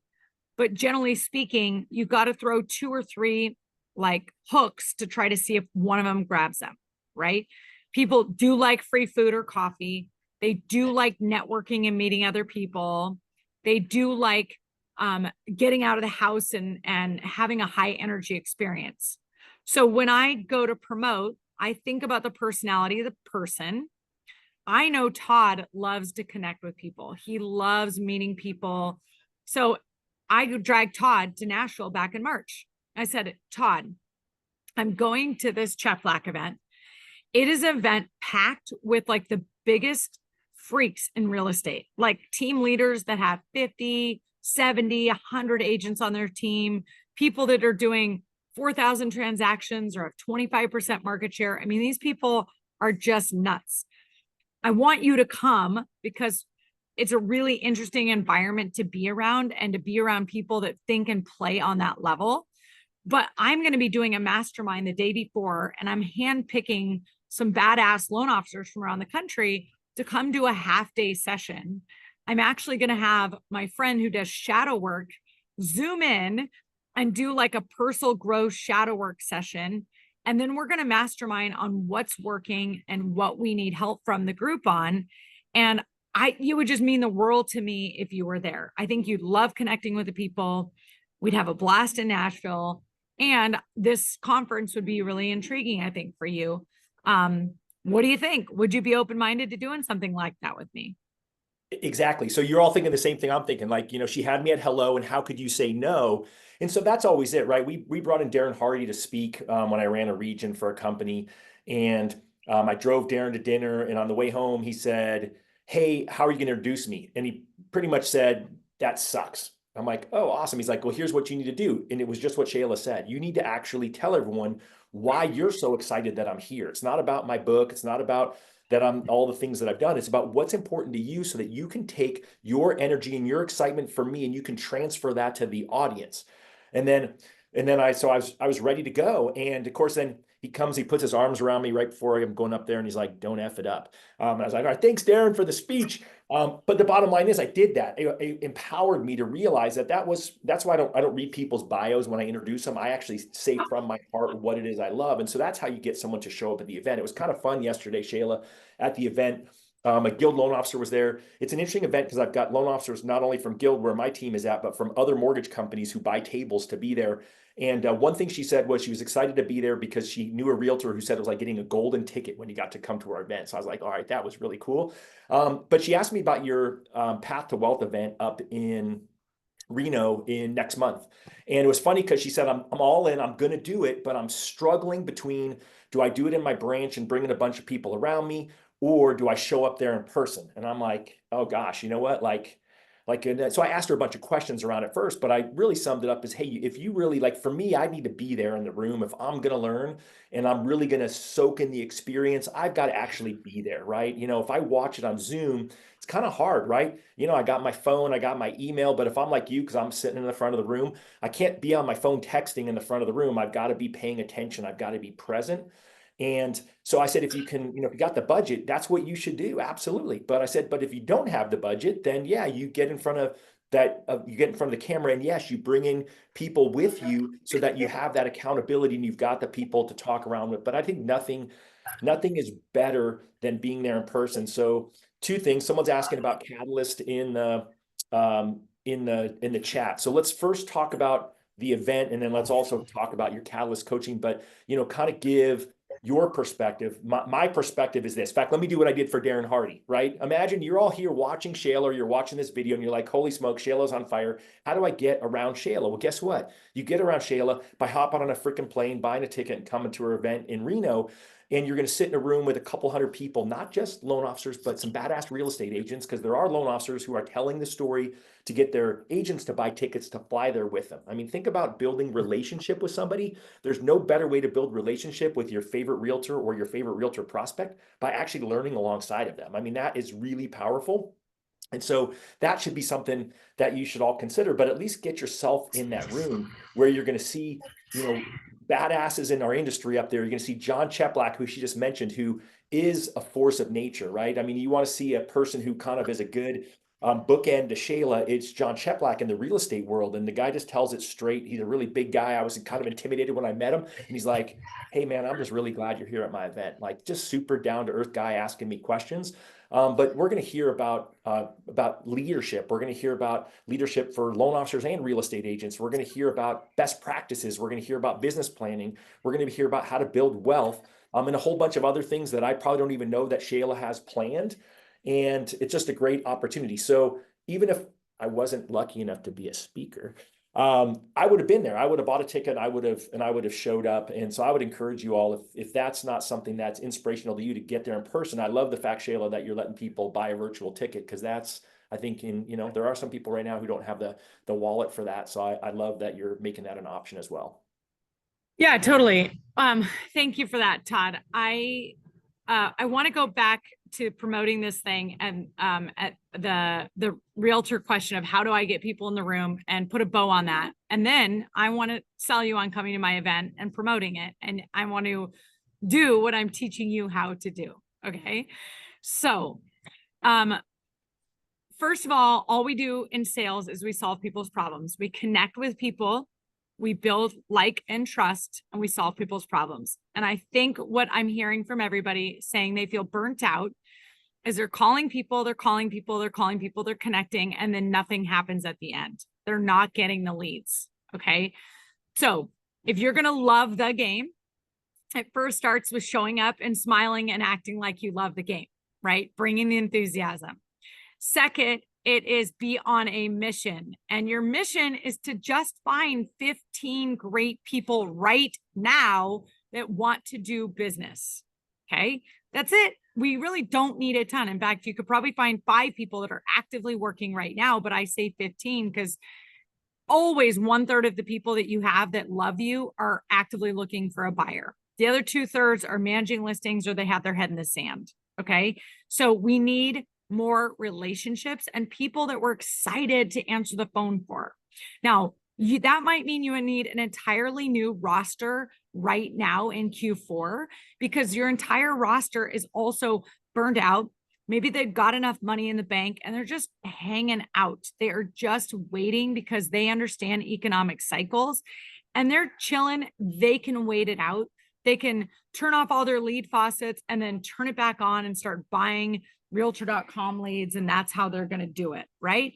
but generally speaking, you got to throw 2 or 3 like hooks to try to see if one of them grabs them, right? People do like free food or coffee. They do like networking and meeting other people. They do like getting out of the house and having a high energy experience. So when I go to promote, I think about the personality of the person. I know Todd loves to connect with people. He loves meeting people. So I dragged Todd to Nashville back in March. I said, Todd, I'm going to this Chef Black event. It is an event packed with like the biggest freaks in real estate, like team leaders that have 50, 70, 100 agents on their team, people that are doing 4,000 transactions or have 25% market share. I mean, these people are just nuts. I want you to come because it's a really interesting environment to be around and to be around people that think and play on that level. But I'm going to be doing a mastermind the day before, and I'm handpicking some badass loan officers from around the country to come do a half-day session. I'm actually going to have my friend who does shadow work Zoom in and do like a personal growth shadow work session. And then we're going to mastermind on what's working and what we need help from the group on. And you would just mean the world to me if you were there. I think you'd love connecting with the people. We'd have a blast in Nashville. And this conference would be really intriguing, I think, for you. What do you think? Would you be open-minded to doing something like that with me? Exactly. So you're all thinking the same thing I'm thinking, like, she had me at hello, and how could you say no? And so that's always it, right? We brought in Darren Hardy to speak when I ran a region for a company, and I drove Darren to dinner, and on the way home, he said, "Hey, how are you going to introduce me?" And he pretty much said, "That sucks." I'm like, "Oh, awesome." He's like, "Well, here's what you need to do." And it was just what Shayla said. You need to actually tell everyone why you're so excited that I'm here. It's not about my book. It's not about that I'm all the things that I've done. It's about what's important to you so that you can take your energy and your excitement for me and you can transfer that to the audience. And then I was ready to go. And of course, then he comes, he puts his arms around me right before I'm going up there, and he's like, "Don't F it up." And I was like, "All right, thanks, Darren, for the speech." But the bottom line is I did that. It empowered me to realize that's why I don't read people's bios when I introduce them. I actually say from my heart what it is I love. And so that's how you get someone to show up at the event. It was kind of fun yesterday, Shayla, at the event. A Guild loan officer was there. It's an interesting event because I've got loan officers not only from Guild, where my team is at, but from other mortgage companies who buy tables to be there. And one thing she said was she was excited to be there because she knew a realtor who said it was like getting a golden ticket when you got to come to our event. So I was like, all right, that was really cool. But she asked me about your Path to Wealth event up in Reno in next month. And it was funny because she said, I'm all in, I'm going to do it, but I'm struggling between, do I do it in my branch and bring in a bunch of people around me, or do I show up there in person? And I'm like, oh gosh, you know what? So I asked her a bunch of questions around it first, but I really summed it up as, hey, if you really like, for me, I need to be there in the room. If I'm going to learn and I'm really going to soak in the experience, I've got to actually be there, right? If I watch it on Zoom, it's kind of hard, right? I got my phone, I got my email, but if I'm like you, because I'm sitting in the front of the room, I can't be on my phone texting in the front of the room. I've got to be paying attention. I've got to be present. And so I said, if you can, if you got the budget, that's what you should do. Absolutely. But I said, but if you don't have the budget, then yeah, you get in front of you get in front of the camera, and yes, you bring in people with you so that you have that accountability and you've got the people to talk around with. But I think nothing is better than being there in person. So two things, someone's asking about Catalyst in the chat. So let's first talk about the event, and then let's also talk about your Catalyst coaching, but kind of give your perspective. My perspective is this. In fact, let me do what I did for Darren Hardy, right? Imagine you're all here watching Shayla, or you're watching this video and you're like, holy smoke, Shayla's on fire. How do I get around Shayla? Well, guess what? You get around Shayla by hopping on a freaking plane, buying a ticket, and coming to her event in Reno. and you're going to sit in a room with a couple hundred people, not just loan officers, but some badass real estate agents, because there are loan officers who are telling the story to get their agents to buy tickets to fly there with them. I mean, think about building relationship with somebody. There's no better way to build relationship with your favorite realtor or your favorite realtor prospect by actually learning alongside of them. I mean, that is really powerful. And so that should be something that you should all consider, but at least get yourself in that room where you're going to see, badasses in our industry up there. You're going to see John Cheplack, who she just mentioned, who is a force of nature, right? I mean, you want to see a person who kind of is a good bookend to Shayla. It's John Cheplack in the real estate world. And the guy just tells it straight. He's a really big guy. I was kind of intimidated when I met him. And he's like, hey, man, I'm just really glad you're here at my event. Like, just super down to earth guy asking me questions. But we're going to hear about leadership. We're going to hear about leadership for loan officers and real estate agents. We're going to hear about best practices. We're going to hear about business planning. We're going to hear about how to build wealth, and a whole bunch of other things that I probably don't even know that Shayla has planned. And it's just a great opportunity. So even if I wasn't lucky enough to be a speaker, I would have been there. I would have bought a ticket. I would have showed up. And so I would encourage you all, if that's not something that's inspirational to you, to get there in person. I love the fact, Shayla, that you're letting people buy a virtual ticket, because that's, I think, there are some people right now who don't have the wallet for that. So I love that you're making that an option as well. Yeah, totally. Thank you for that, Todd. I want to go back to promoting this thing and at the realtor question of how do I get people in the room and put a bow on that. And then I want to sell you on coming to my event and promoting it. And I want to do what I'm teaching you how to do. Okay. So, first of all we do in sales is we solve people's problems. We connect with people. We build like and trust, and we solve people's problems. And I think what I'm hearing from everybody saying they feel burnt out is they're calling people, they're connecting, and then nothing happens at the end. They're not getting the leads. Okay. So if you're going to love the game, it first starts with showing up and smiling and acting like you love the game, right? Bringing the enthusiasm. Second, it is be on a mission. And your mission is to just find 15 great people right now that want to do business. Okay. That's it. We really don't need a ton. In fact, you could probably find 5 people that are actively working right now, but I say 15 because always 1/3 of the people that you have that love you are actively looking for a buyer. The other 2/3 are managing listings or they have their head in the sand. Okay. So we need more relationships and people that we're excited to answer the phone for. Now, that might mean you need an entirely new roster right now in Q4 because your entire roster is also burned out. Maybe they've got enough money in the bank and they're just hanging out. They are just waiting because they understand economic cycles and they're chilling. They can wait it out. They can turn off all their lead faucets and then turn it back on and start buying realtor.com leads. And that's how they're going to do it. Right.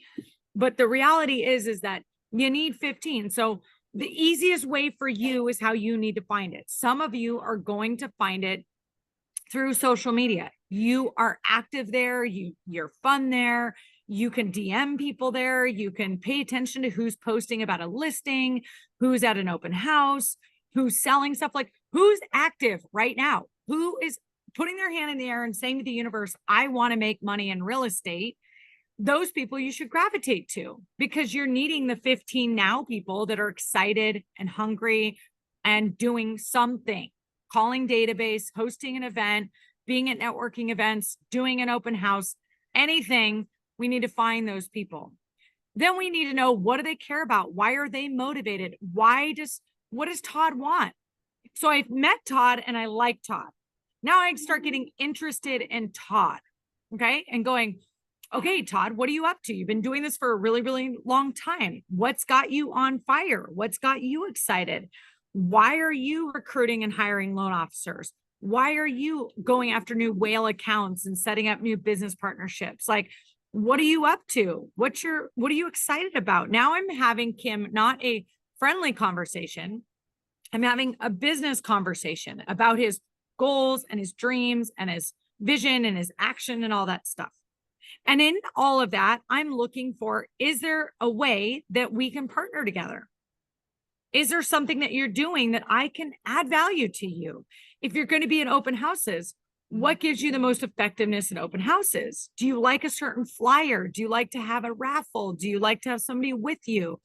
But the reality is that you need 15. So the easiest way for you is how you need to find it. Some of you are going to find it through social media. You are active there. You're fun there. You can DM people there. You can pay attention to who's posting about a listing, who's at an open house, who's selling stuff, like who's active right now, who is putting their hand in the air and saying to the universe, I want to make money in real estate. Those people you should gravitate to because you're needing the 15 now people that are excited and hungry and doing something, calling database, hosting an event, being at networking events, doing an open house, anything. We need to find those people. Then we need to know, what do they care about? Why are they motivated? What does Todd want? So I've met Todd and I like Todd. Now I start getting interested in Todd. Okay. And going, okay, Todd, what are you up to? You've been doing this for a really, really long time. What's got you on fire? What's got you excited? Why are you recruiting and hiring loan officers? Why are you going after new whale accounts and setting up new business partnerships? Like, what are you up to? What are you excited about? Now I'm having Kim, not a friendly conversation. I'm having a business conversation about his goals and his dreams and his vision and his action and all that stuff. And in all of that, I'm looking for, is there a way that we can partner together? Is there something that you're doing that I can add value to you? If you're going to be in open houses, what gives you the most effectiveness in open houses? Do you like a certain flyer? Do you like to have a raffle? Do you like to have somebody with you?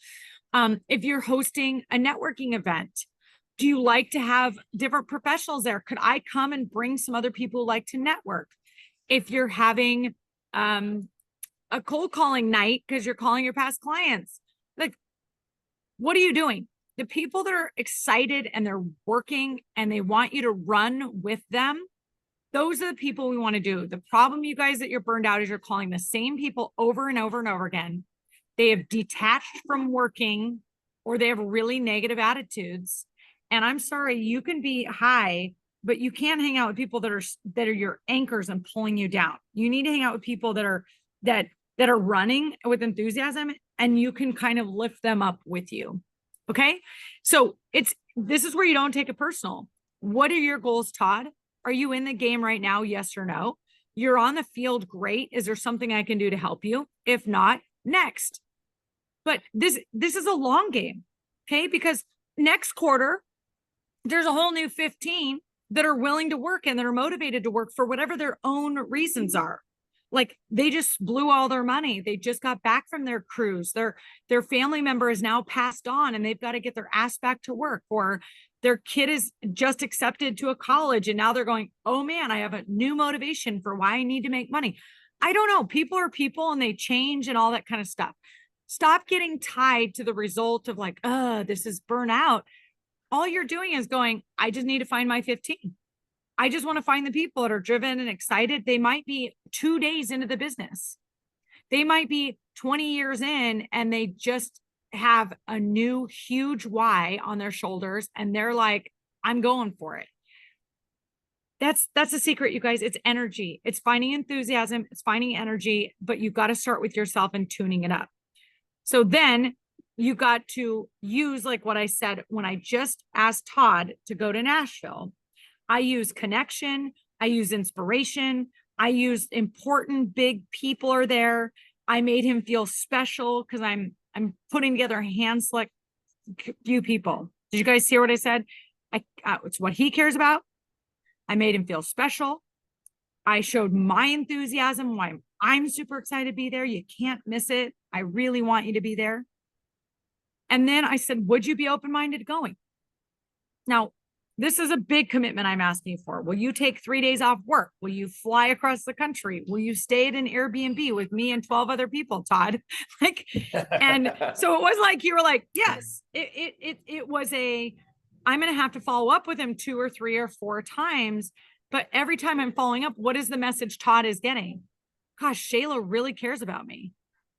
If you're hosting a networking event, do you like to have different professionals there? Could I come and bring some other people who like to network? If you're having a cold calling night because you're calling your past clients, like, what are you doing? The people that are excited and they're working and they want you to run with them, those are the people we want to do. The problem, you guys, that you're burned out is you're calling the same people over and over and over again. They have detached from working, or they have really negative attitudes. And I'm sorry, you can be high, but you can't hang out with people that are your anchors and pulling you down. You need to hang out with people that are running with enthusiasm, and you can kind of lift them up with you. Okay. So this is where you don't take it personal. What are your goals, Todd? Are you in the game right now? Yes or no? You're on the field. Great. Is there something I can do to help you? If not, next. But this is a long game. Okay. Because next quarter, there's a whole new 15 that are willing to work and that are motivated to work for whatever their own reasons are. Like, they just blew all their money. They just got back from their cruise. Their family member is now passed on and they've got to get their ass back to work, or their kid is just accepted to a college and now they're going, oh man, I have a new motivation for why I need to make money. I don't know. People are people and they change and all that kind of stuff. Stop getting tied to the result of like, this is burnout. All you're doing is going, I just need to find my 15. I just want to find the people that are driven and excited. They might be 2 days into the business. They might be 20 years in and they just have a new huge why on their shoulders. And they're like, I'm going for it. That's the secret, you guys. It's energy. It's finding enthusiasm. It's finding energy, but you've got to start with yourself and tuning it up. So then you got to use, like what I said, when I just asked Todd to go to Nashville, I use connection. I use inspiration. I use important big people are there. I made him feel special because I'm putting together a hand select few people. Did you guys hear what I said? It's what he cares about. I made him feel special. I showed my enthusiasm, why I'm super excited to be there. You can't miss it. I really want you to be there. And then I said, would you be open-minded going? Now, this is a big commitment I'm asking you for. Will you take 3 days off work? Will you fly across the country? Will you stay at an Airbnb with me and 12 other people, Todd? And so it was like, you were like, yes, it was I'm going to have to follow up with him 2 or 3 or 4 times. But every time I'm following up, what is the message Todd is getting? Gosh, Shayla really cares about me.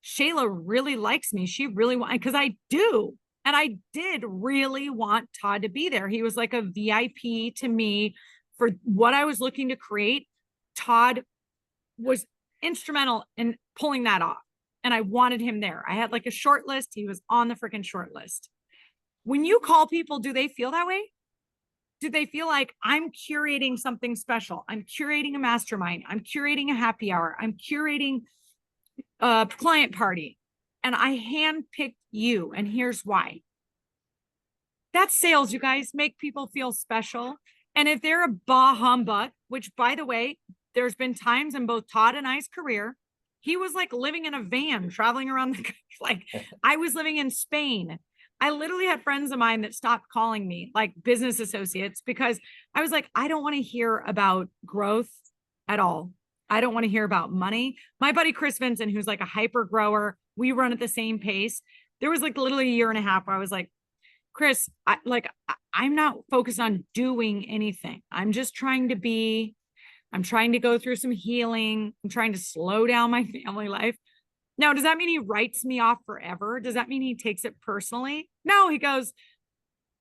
Shayla really likes me. She really wants, because I do. And I did really want Todd to be there. He was like a VIP to me for what I was looking to create. Todd was instrumental in pulling that off. And I wanted him there. I had like a short list. He was on the freaking short list. When you call people, do they feel that way? Do they feel like I'm curating something special? I'm curating a mastermind. I'm curating a happy hour. I'm curating a client party. And I handpicked you. And here's why. That's sales, you guys. Make people feel special. And if they're a bah humbug, which, by the way, there's been times in both Todd and I's career, he was like living in a van, traveling around the country. Like, I was living in Spain. I literally had friends of mine that stopped calling me, like business associates, because I was like, I don't want to hear about growth at all. I don't want to hear about money. My buddy, Chris Vincent, who's like a hyper grower, we run at the same pace. There was like literally a year and a half where I was like, Chris, I'm not focused on doing anything. I'm trying to go through some healing. I'm trying to slow down my family life. Now, does that mean he writes me off forever? Does that mean he takes it personally? No, he goes,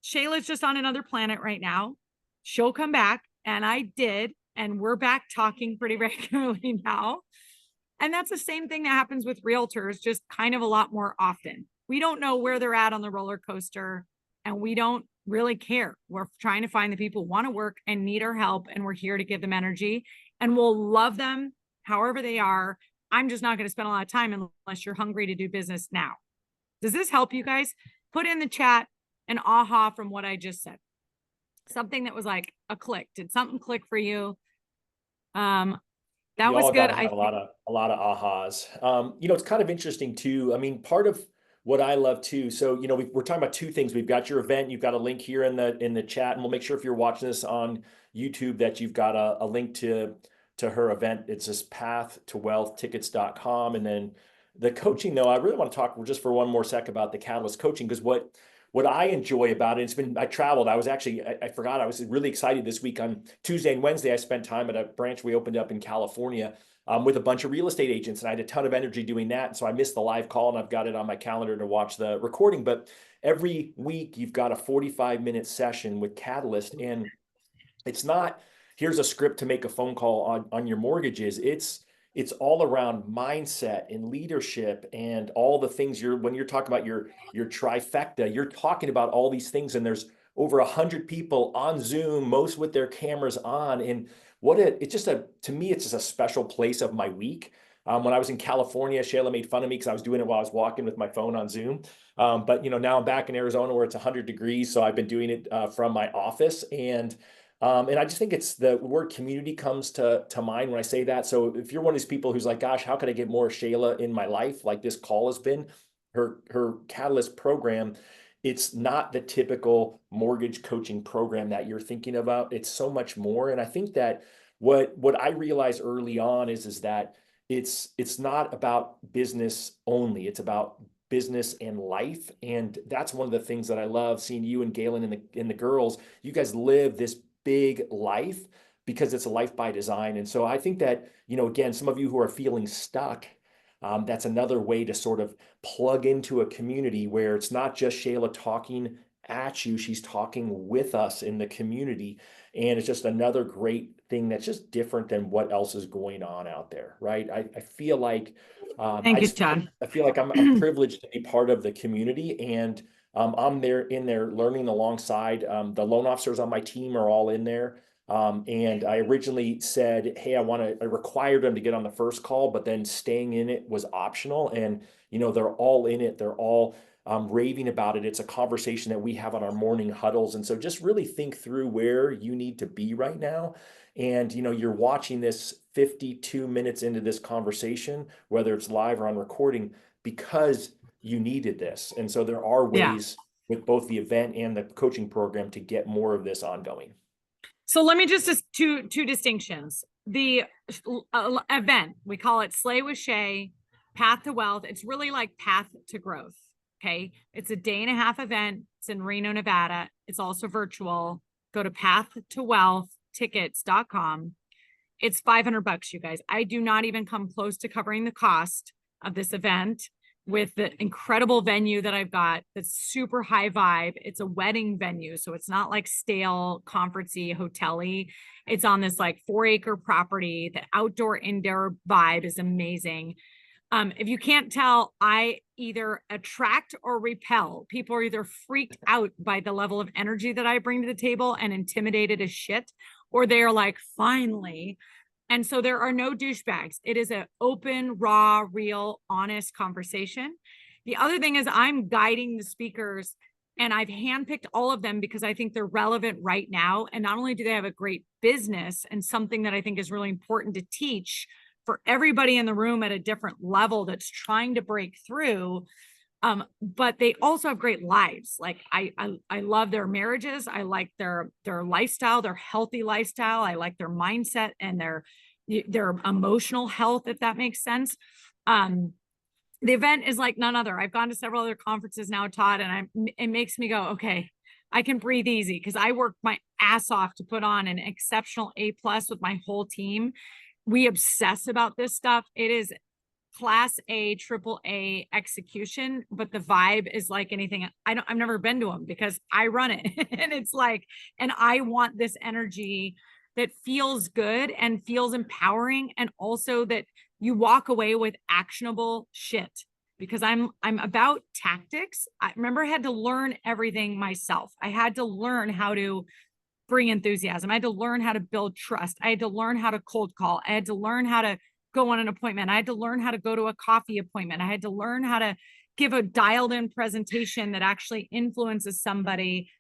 Shayla's just on another planet right now. She'll come back. And I did. And we're back talking pretty regularly now. And that's the same thing that happens with realtors, just kind of a lot more often. We don't know where they're at on the roller coaster, and we don't really care. We're trying to find the people who want to work and need our help, and we're here to give them energy, and we'll love them however they are. I'm just not going to spend a lot of time unless you're hungry to do business now. Does this help you guys? Put in the chat, an aha from what I just said? Something that was like a click. Did something click for you? That We was all got good. to I have think. a lot of ahas. It's kind of interesting too. I mean, part of what I love too. So, we're talking about two things. We've got your event. You've got a link here in the chat, and we'll make sure if you're watching this on YouTube that you've got a link to her event. It's this path to wealth tickets.com. And then the coaching, though, I really want to talk just for one more sec about the Catalyst coaching, because what I enjoy about it, I traveled. I was actually, I forgot, I was really excited this week. On Tuesday and Wednesday, I spent time at a branch we opened up in California with a bunch of real estate agents, and I had a ton of energy doing that. And so I missed the live call, and I've got it on my calendar to watch the recording. But every week, you've got a 45-minute session with Catalyst, and it's not, here's a script to make a phone call on your mortgages. It's all around mindset and leadership and all the things when you're talking about your trifecta, you're talking about all these things, and there's over 100 people on Zoom, most with their cameras on. And to me, it's just a special place of my week. When I was in California, Shayla made fun of me because I was doing it while I was walking with my phone on Zoom. But now I'm back in Arizona where it's 100 degrees. So I've been doing it from my office. And I just think it's the word community comes to mind when I say that. So if you're one of these people who's like, gosh, how can I get more Shayla in my life? Like this call has been, her Catalyst program, it's not the typical mortgage coaching program that you're thinking about. It's so much more. And I think that what I realized early on is that it's not about business only. It's about business and life. And that's one of the things that I love seeing you and Galen and the girls. You guys live this big life because it's a life by design. And so I think that, again, some of you who are feeling stuck, that's another way to sort of plug into a community where it's not just Shayla talking at you, she's talking with us in the community. And it's just another great thing that's just different than what else is going on out there, right? I feel like Thank you, Todd. I feel like I'm privileged to be part of the community, and I'm in there learning alongside. The loan officers on my team are all in there. And I originally said, hey, I required them to get on the first call, but then staying in it was optional. And, they're all in it. They're all raving about it. It's a conversation that we have on our morning huddles. And so just really think through where you need to be right now. And, you're watching this 52 minutes into this conversation, whether it's live or on recording, because you needed this. And so there are Yeah. ways with both the event and the coaching program to get more of this ongoing. So let me just two distinctions. The event, we call it Slay with Shay, Path to Wealth. It's really like Path to Growth. Okay. It's a 1.5-day event. It's in Reno, Nevada. It's also virtual. Go to path-to-wealth-tickets.com. It's $500, you guys. I do not even come close to covering the cost of this event with the incredible venue that I've got. That's super high vibe. It's a wedding venue. So it's not like stale conferencey hotel-y. It's on this like 4-acre property. The outdoor indoor vibe is amazing. If you can't tell, I either attract or repel. People are either freaked out by the level of energy that I bring to the table and intimidated as shit, or they're like, finally. And so there are no douchebags. It is an open, raw, real, honest conversation. The other thing is I'm guiding the speakers, and I've handpicked all of them because I think they're relevant right now. And not only do they have a great business and something that I think is really important to teach for everybody in the room at a different level that's trying to break through, but they also have great lives. Like I love their marriages. I like their lifestyle, their healthy lifestyle. I like their mindset and their emotional health, if that makes sense. The event is like none other. I've gone to several other conferences now, Todd, and it makes me go, okay, I can breathe easy because I worked my ass off to put on an exceptional A+ with my whole team. We obsess about this stuff. It is class A, triple A execution, but the vibe is like anything. I've never been to them because I run it. And it's like, and I want this energy that feels good and feels empowering. And also that you walk away with actionable shit, because I'm about tactics. I remember I had to learn everything myself. I had to learn how to bring enthusiasm. I had to learn how to build trust. I had to learn how to cold call. I had to learn how to go on an appointment. I had to learn how to go to a coffee appointment. I had to learn how to give a dialed in presentation that actually influences somebody.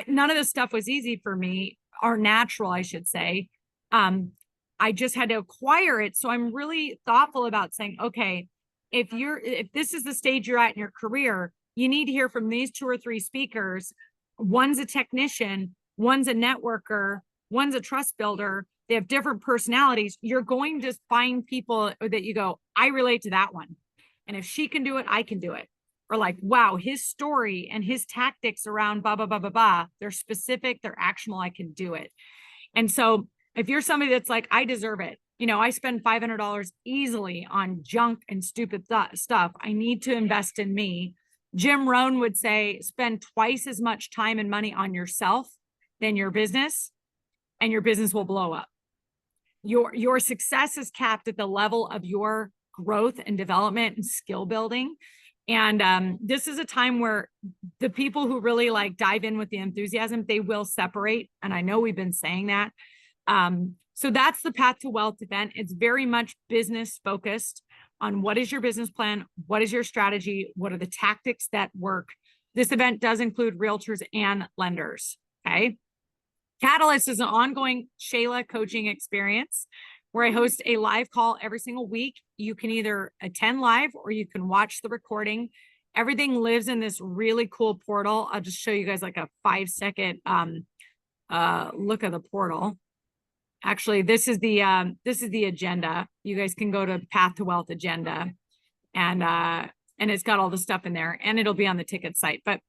None of this stuff was easy for me, or natural, I should say. I just had to acquire it. So I'm really thoughtful about saying, okay, if this is the stage you're at in your career, you need to hear from these 2 or 3 speakers. One's a technician, one's a networker, one's a trust builder. They have different personalities. You're going to find people that you go, I relate to that one. And if she can do it, I can do it. Or like, wow, his story and his tactics around blah, blah, blah, blah, blah. They're specific, they're actionable, I can do it. And so if you're somebody that's like, I deserve it, I spend $500 easily on junk and stupid stuff. I need to invest in me. Jim Rohn would say, spend twice as much time and money on yourself than your business, and your business will blow up. Your success is capped at the level of your growth and development and skill building. And this is a time where the people who really like dive in with the enthusiasm, they will separate. And I know we've been saying that. So that's the Path to Wealth event. It's very much business focused on what is your business plan? What is your strategy? What are the tactics that work? This event does include realtors and lenders. Okay. Catalyst is an ongoing Shayla coaching experience where I host a live call every single week. You can either attend live or you can watch the recording. Everything lives in this really cool portal. I'll just show you guys like a 5-second look at the portal. Actually, this is the agenda. You guys can go to Path to Wealth agenda, and it's got all the stuff in there, and it'll be on the ticket site. But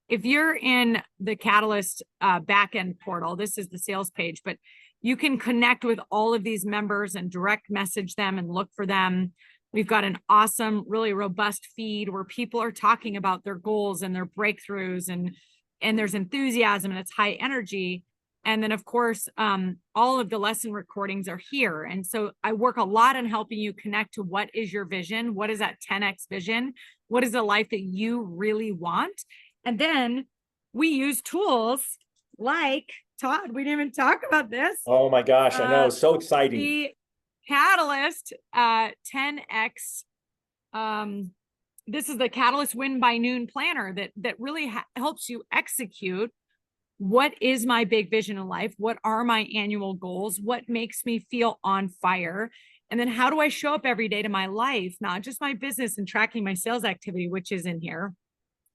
if you're in the Catalyst backend portal, this is the sales page, but you can connect with all of these members and direct message them and look for them. We've got an awesome, really robust feed where people are talking about their goals and their breakthroughs, and there's enthusiasm and it's high energy. And then, of course, all of the lesson recordings are here. And so I work a lot on helping you connect to what is your vision? What is that 10X vision? What is the life that you really want? And then we use tools like, Todd, we didn't even talk about this. Oh my gosh, I know. So exciting. The Catalyst 10X. This is the Catalyst Win by Noon planner that really helps you execute. What is my big vision in life? What are my annual goals? What makes me feel on fire? And then how do I show up every day to my life, not just my business and tracking my sales activity, which is in here,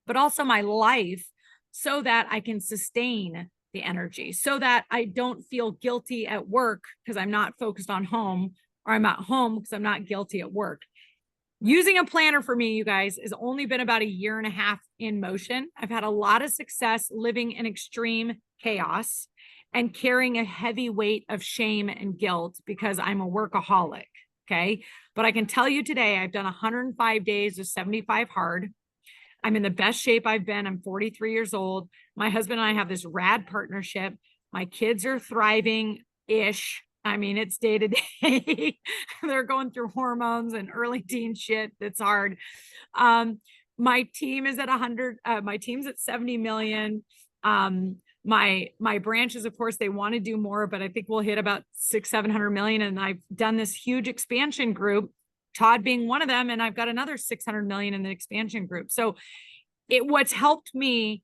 but also my life, so that I can sustain the energy, so that I don't feel guilty at work because I'm not focused on home, or I'm at home because I'm not guilty at work. Using a planner for me, you guys, has only been about 1.5 years in motion. I've had a lot of success living in extreme chaos and carrying a heavy weight of shame and guilt because I'm a workaholic. Okay. But I can tell you today, I've done 105 days of 75 hard. I'm in the best shape I've been. I'm 43 years old. My husband and I have this rad partnership. My kids are thriving-ish. I mean, it's day to day. They're going through hormones and early teen shit. That's hard. My team is at 100. My team's at 70 million. My branches, of course, they want to do more, but I think we'll hit about 600-700 million. And I've done this huge expansion group, Todd being one of them. And I've got another 600 million in the expansion group. So what's helped me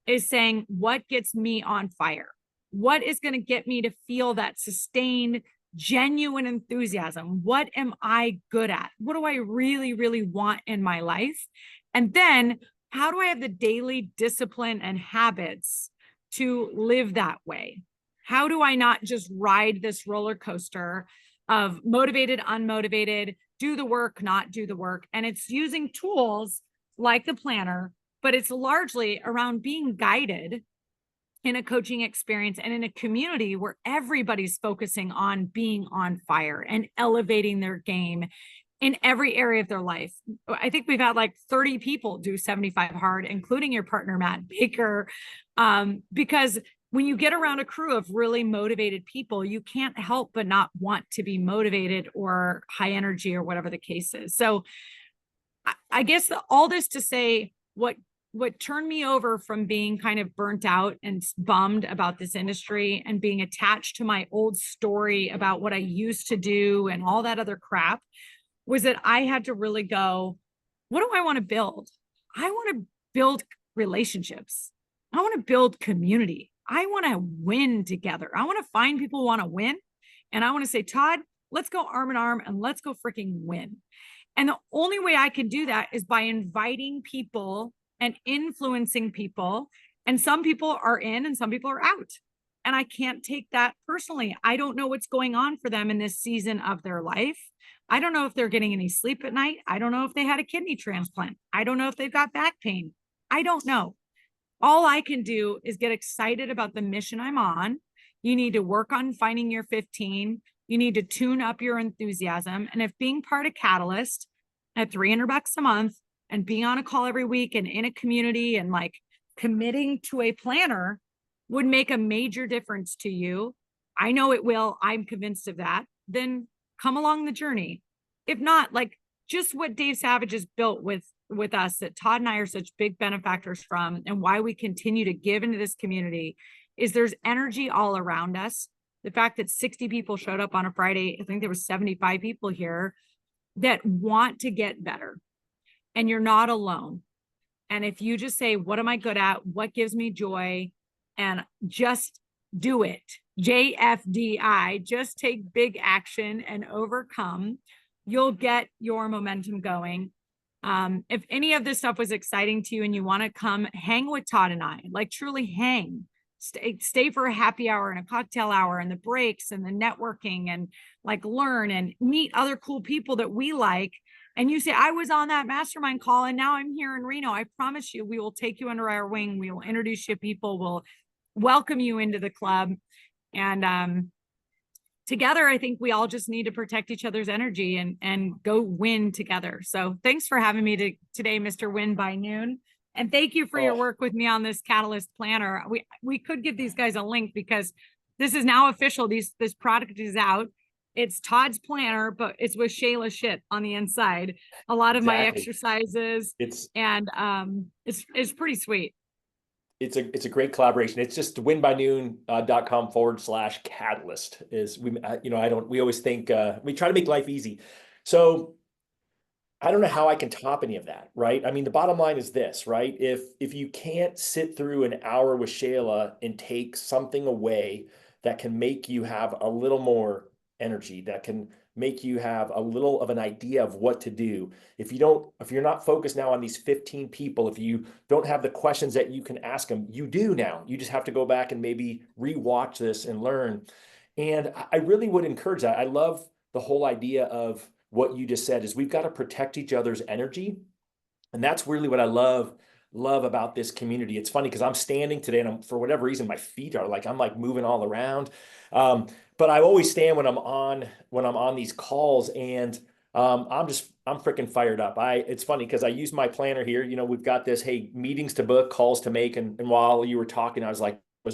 is saying, what gets me on fire? What is going to get me to feel that sustained, genuine enthusiasm? What am I good at? What do I really, really want in my life? And then how do I have the daily discipline and habits to live that way? How do I not just ride this roller coaster of motivated, unmotivated, do the work, not do the work? And it's using tools like the planner, but it's largely around being guided in a coaching experience and in a community where everybody's focusing on being on fire and elevating their game in every area of their life. I think we've had like 30 people do 75 hard, including your partner, Matt Baker, because when you get around a crew of really motivated people, you can't help but not want to be motivated or high energy or whatever the case is. So I guess all this to say, what turned me over from being kind of burnt out and bummed about this industry and being attached to my old story about what I used to do and all that other crap was that I had to really go, what do I want to build? I want to build relationships. I want to build community. I want to win together. I want to find people who want to win. And I want to say, Todd, let's go arm in arm and let's go freaking win. And the only way I can do that is by inviting people and influencing people. And some people are in and some people are out. And I can't take that personally. I don't know what's going on for them in this season of their life. I don't know if they're getting any sleep at night. I don't know if they had a kidney transplant. I don't know if they've got back pain. I don't know. All I can do is get excited about the mission I'm on. You need to work on finding your 15. You need to tune up your enthusiasm. And if being part of Catalyst at $300 a month and being on a call every week and in a community and like committing to a planner would make a major difference to you, I know it will. I'm convinced of that. Then come along the journey. If not, like just what Dave Savage has built with us, that Todd and I are such big benefactors from, and why we continue to give into this community, is there's energy all around us. The fact that 60 people showed up on a Friday, I think there was 75 people here that want to get better, and you're not alone. And if you just say, what am I good at? What gives me joy? And just do it. JFDI, just take big action and overcome. You'll get your momentum going. If any of this stuff was exciting to you and you want to come hang with Todd and I, like truly hang, stay for a happy hour and a cocktail hour and the breaks and the networking and like learn and meet other cool people that we like. And you say, I was on that mastermind call and now I'm here in Reno. I promise you, we will take you under our wing. We will introduce you to people. We'll welcome you into the club. And together, I think we all just need to protect each other's energy and go win together. So thanks for having me today, Mr. Win by Noon. And thank you for your work with me on this Catalyst Planner. We could give these guys a link because this is now official. This product is out. It's Todd's planner, but it's with Shayla shit on the inside. A lot of my exercises. It's pretty sweet. It's a great collaboration. It's just winbynoon.com/catalyst is we always think we try to make life easy. So I don't know how I can top any of that, right? I mean, the bottom line is this, right? If you can't sit through an hour with Shayla and take something away that can make you have a little more energy, that can make you have a little of an idea of what to do. If you're not focused now on these 15 people, if you don't have the questions that you can ask them, you do now. You just have to go back and maybe rewatch this and learn. And I really would encourage that. I love the whole idea of what you just said is we've got to protect each other's energy. And that's really what I love about this community. It's funny because I'm standing today and for whatever reason, my feet are like, I'm like moving all around. But I always stand when I'm on these calls and I'm freaking fired up. It's funny because I use my planner here. We've got this, hey, meetings to book, calls to make. And while you were talking, I was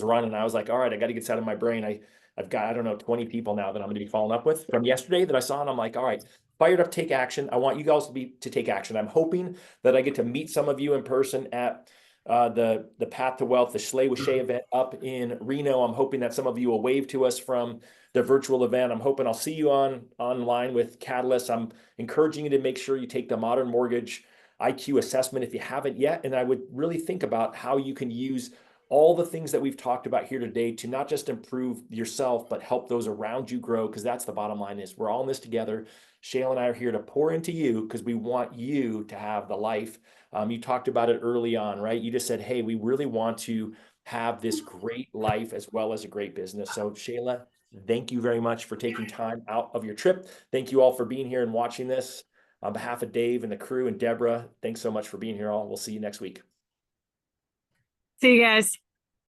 running. I was like, all right, I got to get this out of my brain. I've got, I don't know, 20 people now that I'm going to be following up with from yesterday that I saw. And I'm like, all right, fired up, take action. I want you guys to take action. I'm hoping that I get to meet some of you in person at the Path to Wealth, the Schley with Shay event up in Reno. I'm hoping that some of you will wave to us from the virtual event. I'm hoping I'll see you online with Catalyst. I'm encouraging you to make sure you take the Modern Mortgage IQ assessment if you haven't yet. And I would really think about how you can use all the things that we've talked about here today to not just improve yourself, but help those around you grow. Because that's the bottom line is we're all in this together. Shayla and I are here to pour into you because we want you to have the life. You talked about it early on, right? You just said, hey, we really want to have this great life as well as a great business. So Shayla, thank you very much for taking time out of your trip. Thank you all for being here and watching this. On behalf of Dave and the crew and Deborah, thanks so much for being here all. We'll see you next week. See you guys.